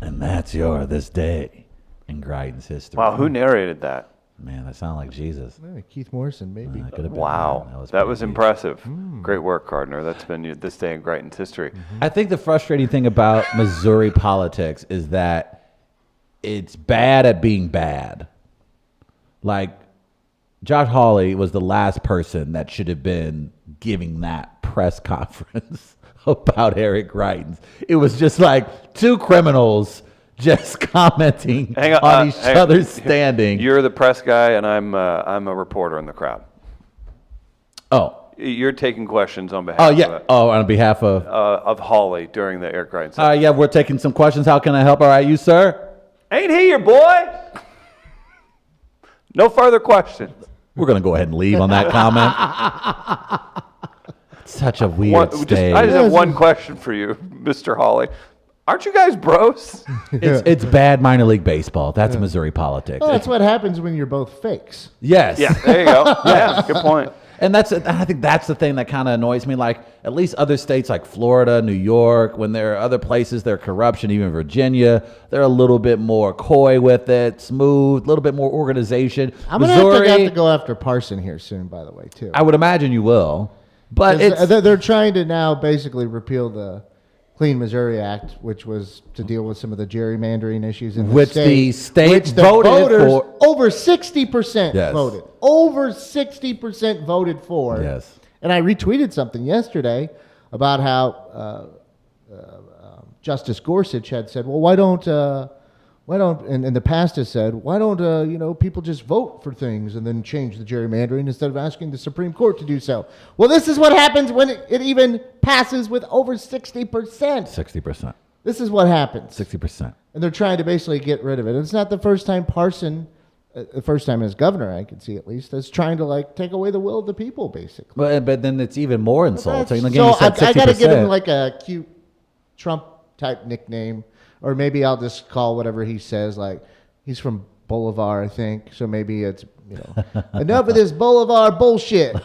And that's your this day in Greitens history. Wow, who narrated that? Man, that sounded like Jesus. Keith Morrison, maybe. That could have been, Wow, man. that was pretty deep. impressive. Great work, Gardner. That's been this day in Greitens history. I think the frustrating thing about Missouri politics is that it's bad at being bad. Like, Josh Hawley was the last person that should have been giving that press conference about Eric Greitens. It was just like two criminals just commenting on each other's standing. You're the press guy, and I'm a reporter in the crowd. Oh. You're taking questions on behalf. Oh yeah. On behalf of Hawley during the Eric Greitens. Yeah, we're taking some questions. How can I help? All right, you sir. Ain't he your boy? No further questions. We're gonna go ahead and leave on that comment. Such a weird stage. I just have one question for you, Mr. Hawley. Aren't you guys bros? It's bad minor league baseball. That's Missouri politics. Well, that's what happens when you're both fakes. Yes. Yeah, there you go. Yeah, good point. And I think that's the thing that kind of annoys me. Like, at least other states like Florida, New York, when there are other places, there's corruption, even Virginia, they're a little bit more coy with it, smooth, a little bit more organization. I'm going to have to go after Parson here soon, by the way, too. I would imagine you will. But they're trying to now basically repeal the Clean Missouri Act, which was to deal with some of the gerrymandering issues in the state. The state which the voted voters, for. Over 60% voted. Over 60% voted for. Yes. And I retweeted something yesterday about how Justice Gorsuch had said, well, why don't and in the past has said, why don't people just vote for things and then change the gerrymandering instead of asking the Supreme Court to do so? Well, this is what happens when it even passes with over 60%. 60%. This is what happens. 60%. And they're trying to basically get rid of it. And it's not the first time Parson, the first time as governor, I can see at least, is trying to take away the will of the people, basically. But then it's even more insulting. Again, So you said I got to 60%. give him like a cute Trump type nickname. Or maybe I'll just call whatever he says, like, he's from Bolivar, I think. So maybe it's, enough of this Bolivar bullshit.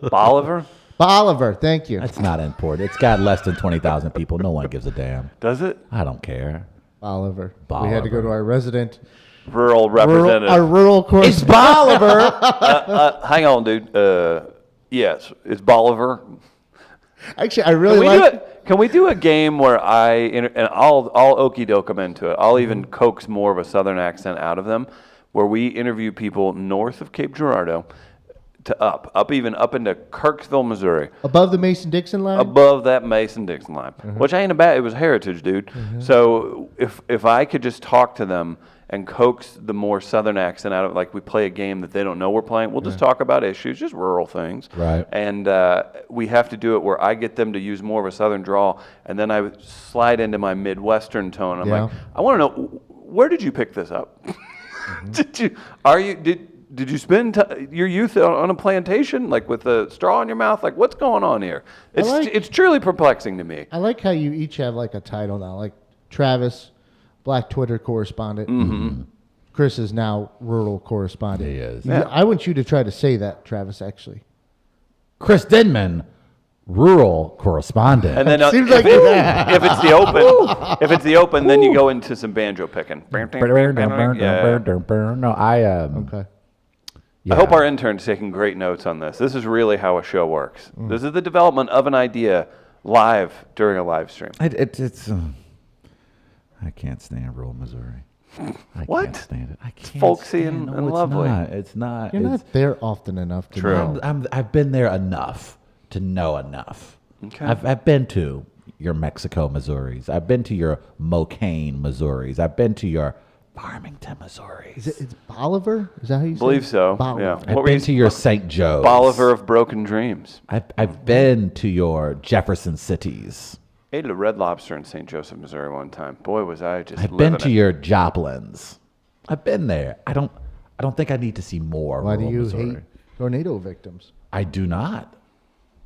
Bolivar? Bolivar, thank you. That's not important. It's got less than 20,000 people. No one gives a damn. Does it? I don't care. Bolivar. We had to go to our resident. Rural representative. Our rural correspondent. It's Bolivar. Hang on, dude. Yes, it's Bolivar. Actually, I really like... Can we do a game where and I'll okey doke them into it. I'll even coax more of a southern accent out of them, where we interview people north of Cape Girardeau to up into Kirksville, Missouri. Above the Mason-Dixon line? Above that Mason-Dixon line, which ain't a bad. It was heritage, dude. So if I could just talk to them and coax the more southern accent out of it, like we play a game that they don't know we're playing. We'll just talk about issues, just rural things. Right. And we have to do it where I get them to use more of a southern drawl, and then I slide into my Midwestern tone. I'm like, I want to know, where did you pick this up? Did you spend your youth on a plantation, like with a straw in your mouth? Like, what's going on here? It's truly perplexing to me. I like how you each have like a title now, like Travis, Black Twitter correspondent. Mm-hmm. Chris is now rural correspondent. He is. Yeah. I want you to try to say that, Travis, actually. Chris Denman, rural correspondent. And then Seems if like it's the open, then you go into some banjo picking. No, Okay. I hope our intern's taking great notes on this. This is really how a show works. This is the development of an idea live during a live stream. It's I can't stand rural Missouri. I What? can't stand it. I can't folksy stand and it. No, lovely. It's not. You're It's not there often enough to True. know. I've been there enough to know enough. Okay. I've been to your Mexico, Missouris. I've been to your Mocaine, Missouris. I've been to your Farmington, Missouris. It's Bolivar? Is that how you say Believe it? so, Bolivar. yeah. I've What were been you- to your St. Joe's. Bolivar of broken dreams. I've been to your Jefferson cities. Ate a Red Lobster in St. Joseph, Missouri one time. Boy, was I just I've living been to it. your Joplins. I've been there. I don't think I need to see more. Why do rural you Missouri. hate tornado victims? I do not.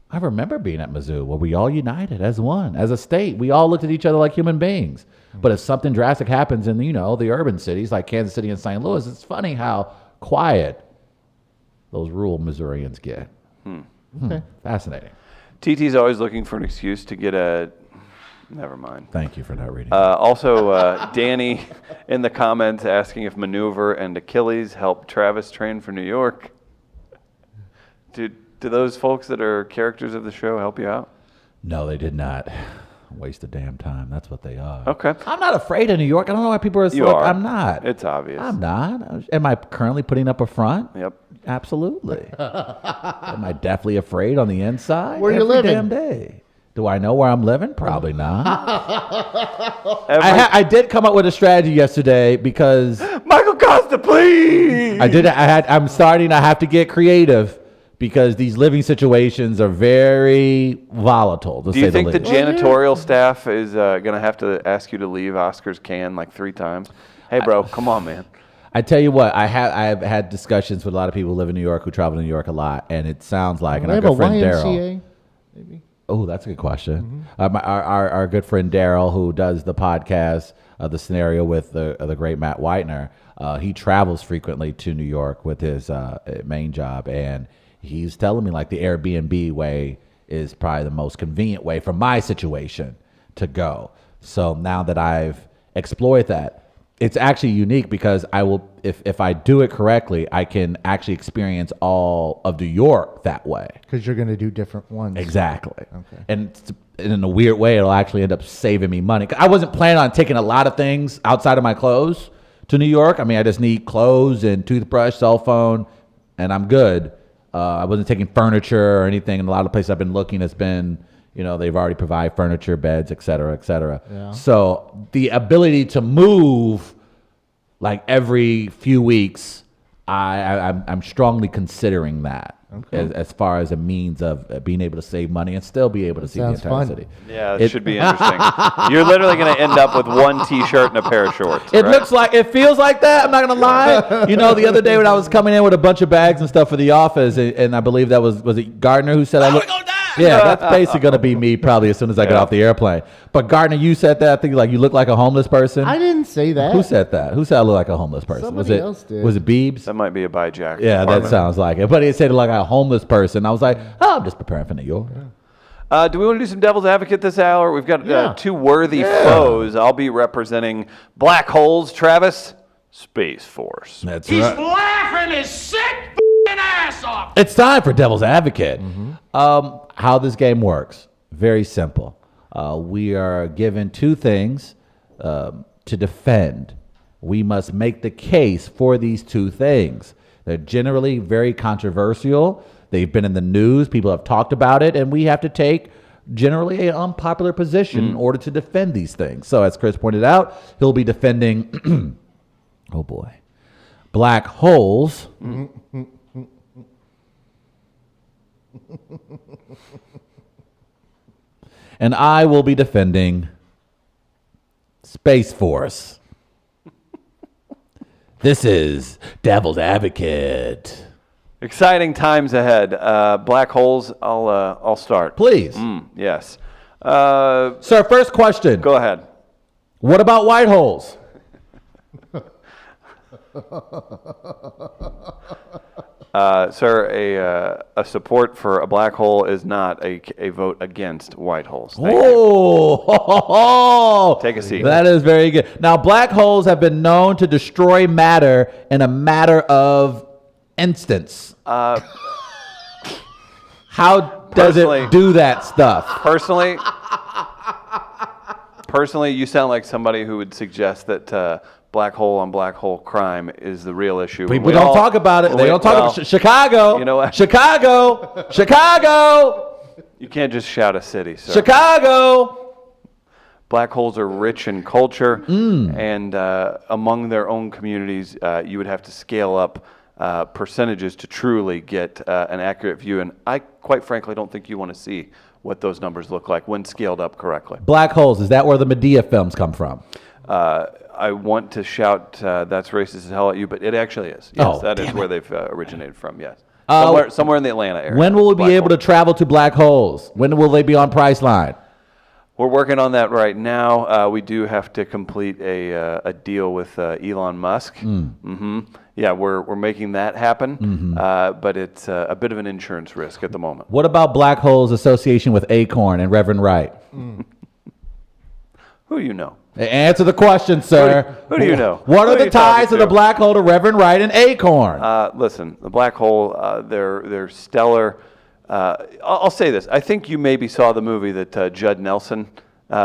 I remember being at Mizzou where we all united as one, as a state. We all looked at each other like human beings. But if something drastic happens in, the urban cities like Kansas City and St. Louis, it's funny how quiet those rural Missourians get. Okay. Fascinating. TT's always looking for an excuse to get a... Never mind. Thank you for not reading. Also, Danny in the comments asking if Maneuver and Achilles helped Travis train for New York. Do those folks that are characters of the show help you out? No, they did not. Waste of damn time. That's what they are. Okay. I'm not afraid of New York. I don't know why people are so You are. I'm not. It's obvious. I'm not. Am I currently putting up a front? Yep. Absolutely. Am I definitely afraid on the inside? Where you Every living? damn day. Do I know where I'm living? Probably not. Every- I did come up with a strategy yesterday because Michael Costa, please! I'm starting to have to get creative because these living situations are very volatile, to Do say you think the least. janitorial staff is going to have to ask you to leave Oscar's can like 3 times? Hey, bro, come on, man. I tell you what, I've had discussions with a lot of people who live in New York, who travel to New York a lot, and it sounds like, and They our have a good friend Daryl. YMCA, maybe. Oh, that's a good question. Our good friend Daryl, who does the podcast, the scenario with the great Matt Whitener, he travels frequently to New York with his main job, and he's telling me like the Airbnb way is probably the most convenient way for my situation to go. So now that I've explored that, it's actually unique because I will, if I do it correctly, I can actually experience all of New York that way. Because you're going to do different ones. Exactly. Okay. And in a weird way, it'll actually end up saving me money. 'Cause I wasn't planning on taking a lot of things outside of my clothes to New York. I mean, I just need clothes and toothbrush, cell phone, and I'm good. I wasn't taking furniture or anything. And a lot of places I've been looking, it's been, they've already provide furniture, beds, et cetera, et cetera. Yeah. So the ability to move like every few weeks, I'm strongly considering that as far as a means of being able to save money and still be able to see the sounds entire fun. city. Yeah, it should be interesting. You're literally going to end up with one T-shirt and a pair of shorts. It right? looks like, it feels like that. I'm not gonna lie. The other day when I was coming in with a bunch of bags and stuff for the office, and I believe that was it Gardner who said I look. Yeah, that's basically gonna be me probably as soon as I get Yeah. off the airplane. But Gardner, you said that. I think like you look like a homeless person. I didn't say that. Who said that? Who said I look like a homeless person? Somebody else did. Was it Beebs? That might be a by Jack. Yeah, that department. sounds like it. But he said like a homeless person. I was like, oh, I'm just preparing for New York. Do we want to do some devil's advocate this hour? We've got Yeah. 2 worthy foes. I'll be representing black holes. Travis, Space Force. That's He's right. laughing his sick f***ing ass off. It's time for Devil's Advocate. How this game works, very simple. We are given 2 things to defend. We must make the case for these 2 things. They're generally very controversial. They've been in the news. People have talked about it, and we have to take generally an unpopular position in order to defend these things. So as Chris pointed out, he'll be defending, oh boy, black holes. And I will be defending Space Force. This is Devil's Advocate. Exciting times ahead. Black holes. I'll start. Please. Yes. Sir, first question. Go ahead. What about white holes? Sir, a support for a black hole is not a vote against white holes. Thank you. Oh, Take a seat. That is very good. Now, black holes have been known to destroy matter in a matter of instance. How does Personally- it do that stuff? Personally, you sound like somebody who would suggest that black hole on black hole crime is the real issue. People don't talk about it. They don't talk about Chicago. You know what? Chicago. Chicago. You can't just shout a city, sir. Chicago. Black holes are rich in culture, and among their own communities, you would have to scale up percentages to truly get an accurate view. And I, quite frankly, don't think you want to see what those numbers look like when scaled up correctly. Black holes. Is that where the Medea films come from? I want to shout that's racist as hell at you, but it actually is. Yes, Oh, that is damn where they've originated from, yes. Somewhere in the Atlanta area. When will we Black be able hole. to travel to black holes? When will they be on Priceline? We're working on that right now. We do have to complete a deal with Elon Musk. Yeah, we're making that happen, but it's a bit of an insurance risk at the moment. What about black holes association with Acorn and Reverend Wright? Who do you know? Answer the question, sir. Who do you know? What Who are are the you talking ties of the to? black hole to Reverend Wright and Acorn? Listen, the black hole, they're stellar. I'll say this. I think you maybe saw the movie that Judd Nelson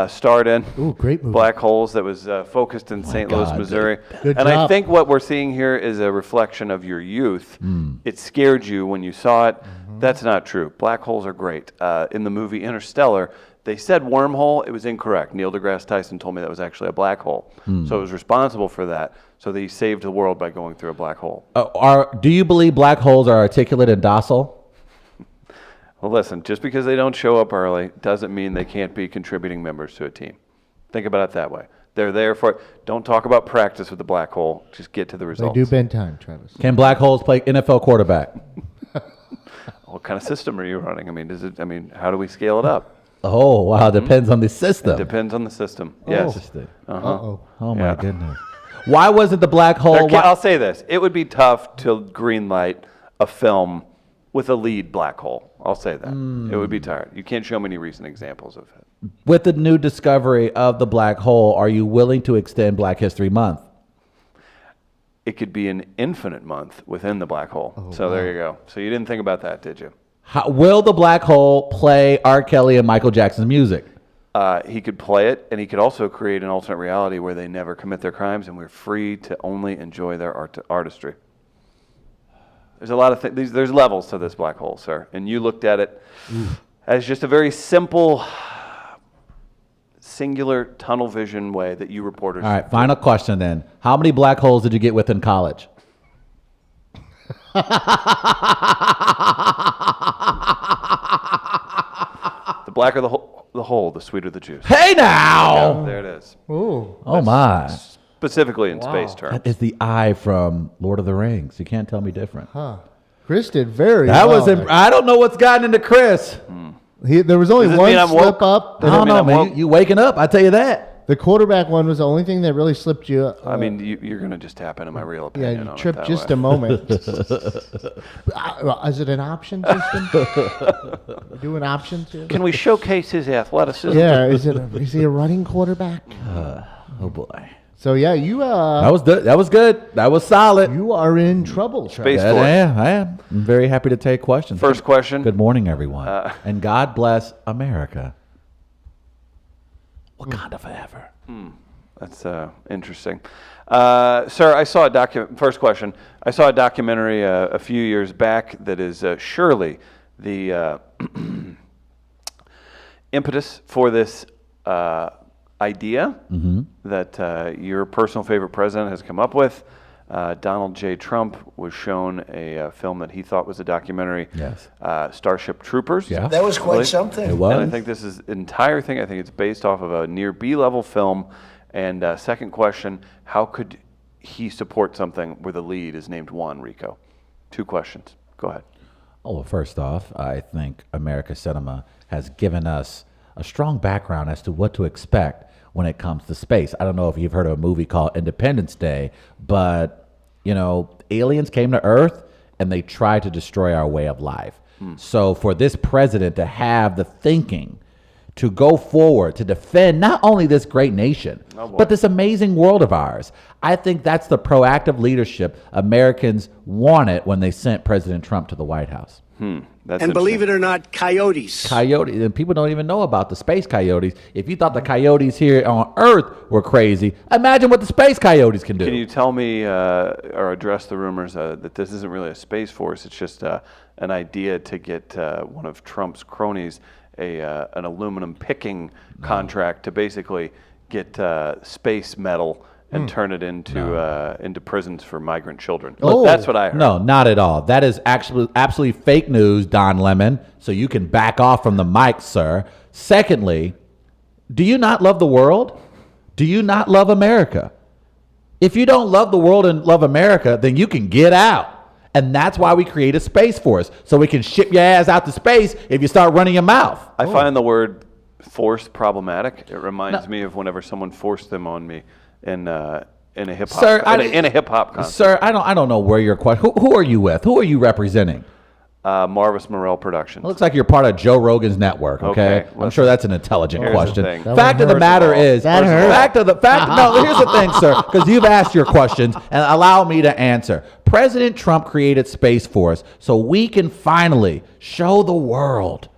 starred in. Ooh, great movie. Black Holes, that was focused in St. Louis, God. Missouri. Good and I job. think what we're seeing here is a reflection of your youth. It scared you when you saw it. That's not true. Black holes are great. In the movie Interstellar, they said wormhole. It was incorrect. Neil deGrasse Tyson told me that was actually a black hole. So it was responsible for that. So they saved the world by going through a black hole. Do you believe black holes are articulate and docile? Well, listen, just because they don't show up early doesn't mean they can't be contributing members to a team. Think about it that way. They're there for it. Don't talk about practice with the black hole. Just get to the They results. do bend time, Travis. Can black holes play NFL quarterback? What kind of system are you running? I mean, how do we scale it up? Oh, wow. Depends on the system. Depends on the system. Yes. Interesting. Uh-oh. Oh, my Yeah. goodness. Why wasn't the black hole? I'll say this. It would be tough to greenlight a film with a lead black hole. I'll say that. It would be tired. You can't show me any recent examples of it. With the new discovery of the black hole, are you willing to extend Black History Month? It could be an infinite month within the black hole. So there you go. So you didn't think about that, did you? Will the black hole play R. Kelly and Michael Jackson's music? He could play it, and he could also create an alternate reality where they never commit their crimes, and we're free to only enjoy their artistry. There's a lot of things. There's levels to this black hole, sir, and you looked at it as just a very simple, singular tunnel vision way that you reporters. All right, final question then. How many black holes did you get with in college? The blacker the hole, the sweeter the juice. Hey now! Yeah, there it is. Ooh. Oh my. Specifically in space terms. That is the eye from Lord of the Rings. You can't tell me different. Chris did very That well. was I don't know what's gotten into Chris. There was only Does this one mean I'm slip woke? up. I don't mean know, I'm man. woke? You waking up, I tell you that. The quarterback one was the only thing that really slipped you up. I mean, you're going to just tap into my real yeah, opinion you on tripped it that just way. a moment. Is it an option system? Do an option too? Can we showcase his athleticism? Yeah, is he a running quarterback? Oh boy. So yeah, you That was good. That was good. That was solid. you are in trouble, Travis. Space Yeah, Force. I am. I'm very happy to take questions. First question. Good morning, everyone. And God bless America. Wakanda forever. That's interesting. Sir, I saw first question. I saw a documentary a few years back that is surely the impetus for this idea that your personal favorite president has come up with. Donald J. Trump was shown a film that he thought was a documentary. Yes. Starship Troopers. Yeah. That was quite Really? something. It was. And I think this is entire thing. I think it's based off of a near B-level film. And second question, how could he support something where the lead is named Juan Rico? Two questions. Go ahead. Oh, well, first off, I think America Cinema has given us a strong background as to what to expect when it comes to space. I don't know if you've heard of a movie called Independence Day, but, you know, aliens came to Earth and they tried to destroy our way of life. So for this president to have the thinking to go forward to defend not only this great nation, but this amazing world of ours, I think that's the proactive leadership Americans wanted when they sent President Trump to the White House. That's And believe interesting. it or not, coyotes. Coyotes, and people don't even know about the space coyotes. If you thought the coyotes here on Earth were crazy, imagine what the space coyotes can do. Can you tell me or address the rumors that this isn't really a space force? It's just an idea to get one of Trump's cronies an aluminum picking contract to basically get space metal and turn it into prisons for migrant children. Oh. That's what I heard. No, not at all. That is actually absolutely fake news, Don Lemon. So you can back off from the mic, sir. Secondly, do you not love the world? Do you not love America? If you don't love the world and love America, then you can get out. And that's why we create a space force, so we can ship your ass out to space if you start running your mouth. I find the word forced problematic. It reminds me of whenever someone forced them on me in a hip hop Sir, in a hip hop concert. Sir, I don't know where you're. Who are you with? Who are you representing? Marvis Morel Productions. It looks like you're part of Joe Rogan's network. Okay, I'm sure that's an intelligent Here's the question. thing. That Fact one of the hurts. matter is, That hurt. No, here's the thing, sir, because you've asked your questions and allow me to answer. President Trump created Space Force so we can finally show the world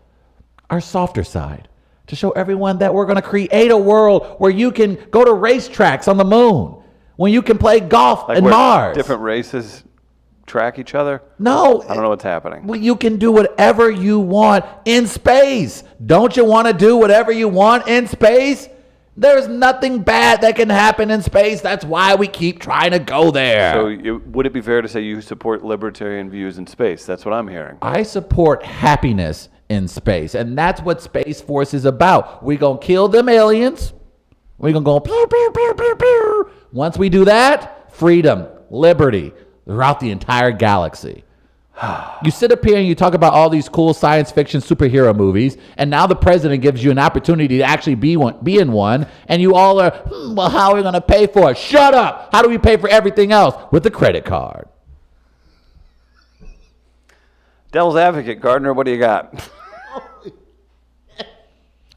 our softer side. To show everyone that we're going to create a world where you can go to racetracks on the moon, when you can play golf Like in where Mars. different races track each other. No. I don't know what's happening. Well, you can do whatever you want in space. Don't you want to do whatever you want in space? There's nothing bad that can happen in space. That's why we keep trying to go there. So would it be fair to say you support libertarian views in space? That's what I'm hearing. I support happiness in space, and that's what Space Force is about. We're going to kill them aliens. We're going to go pew, pew, pew, pew, pew. Once we do that, freedom, liberty throughout the entire galaxy. You sit up here and you talk about all these cool science fiction superhero movies, and now the president gives you an opportunity to actually be in one, and you all are, well, how are we going to pay for it? Shut up! How do we pay for everything else? With the credit card. Devil's advocate, Gardner, what do you got?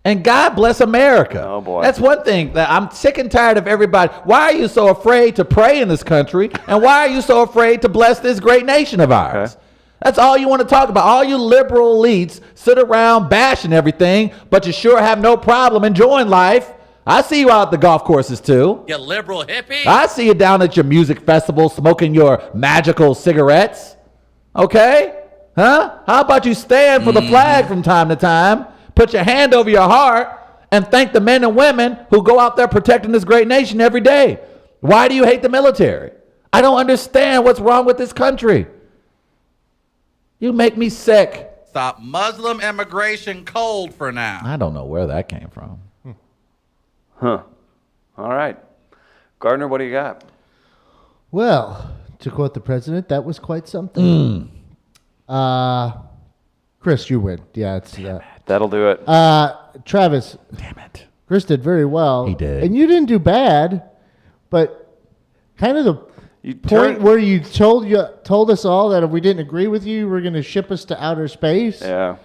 And God bless America. Oh, boy. That's one thing that I'm sick and tired of everybody. Why are you so afraid to pray in this country? And why are you so afraid to bless this great nation of ours? Okay. That's all you want to talk about. All you liberal elites sit around bashing everything, but you sure have no problem enjoying life. I see you out at the golf courses too. You liberal hippie. I see you down at your music festival smoking your magical cigarettes. Okay? Huh? How about you stand for the flag from time to time, put your hand over your heart, and thank the men and women who go out there protecting this great nation every day? Why do you hate the military? I don't understand what's wrong with this country. You make me sick. Stop Muslim immigration cold for now. I don't know where that came from. Huh. All right. Gardner, what do you got? Well, to quote the president, that was quite something. Chris, you win. Yeah, it's That'll do it. Travis. Damn it. Chris did very well. He did. And you didn't do bad, but kind of the point where you told us all that if we didn't agree with you, you were going to ship us to outer space. Yeah.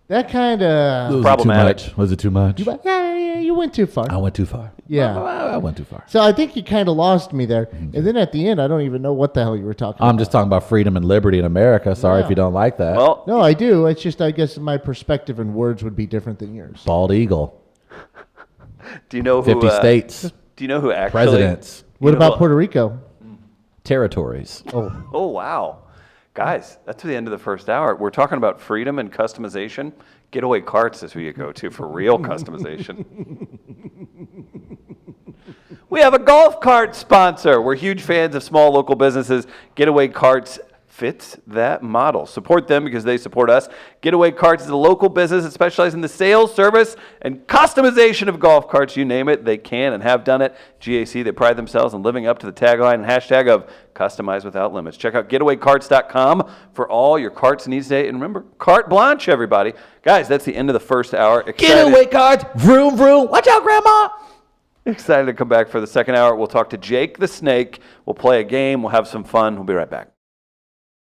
That kind of Was Problematic. it too much? Was it too much? yeah, you went too far. I went too far. Yeah. I went too far. So I think you kind of lost me there. And then at the end, I don't even know what the hell you were talking about. I'm just talking about freedom and liberty in America. Sorry if you don't like that. Well, No, I do. It's just I guess my perspective and words would be different than yours. Bald eagle. do you know who 50 states. Do you know who actually Presidents. What know about what- Puerto Rico? Territories. Oh, wow. Guys, that's the end of the first hour. We're talking about freedom and customization. Getaway Carts is who you go to for real customization. We have a golf cart sponsor. We're huge fans of small local businesses. Getaway Carts fits that model. Support them because they support us. Getaway Carts is a local business that specializes in the sales, service, and customization of golf carts. You name it, they can and have done it. GAC, they pride themselves on living up to the tagline and hashtag of customize without limits. Check out getawaycarts.com for all your carts needs today. And remember, carte blanche, everybody. Guys, that's the end of the first hour. Getaway cards. Vroom, vroom. Watch out, Grandma. Excited to come back for the second hour. We'll talk to Jake the Snake. We'll play a game. We'll have some fun. We'll be right back.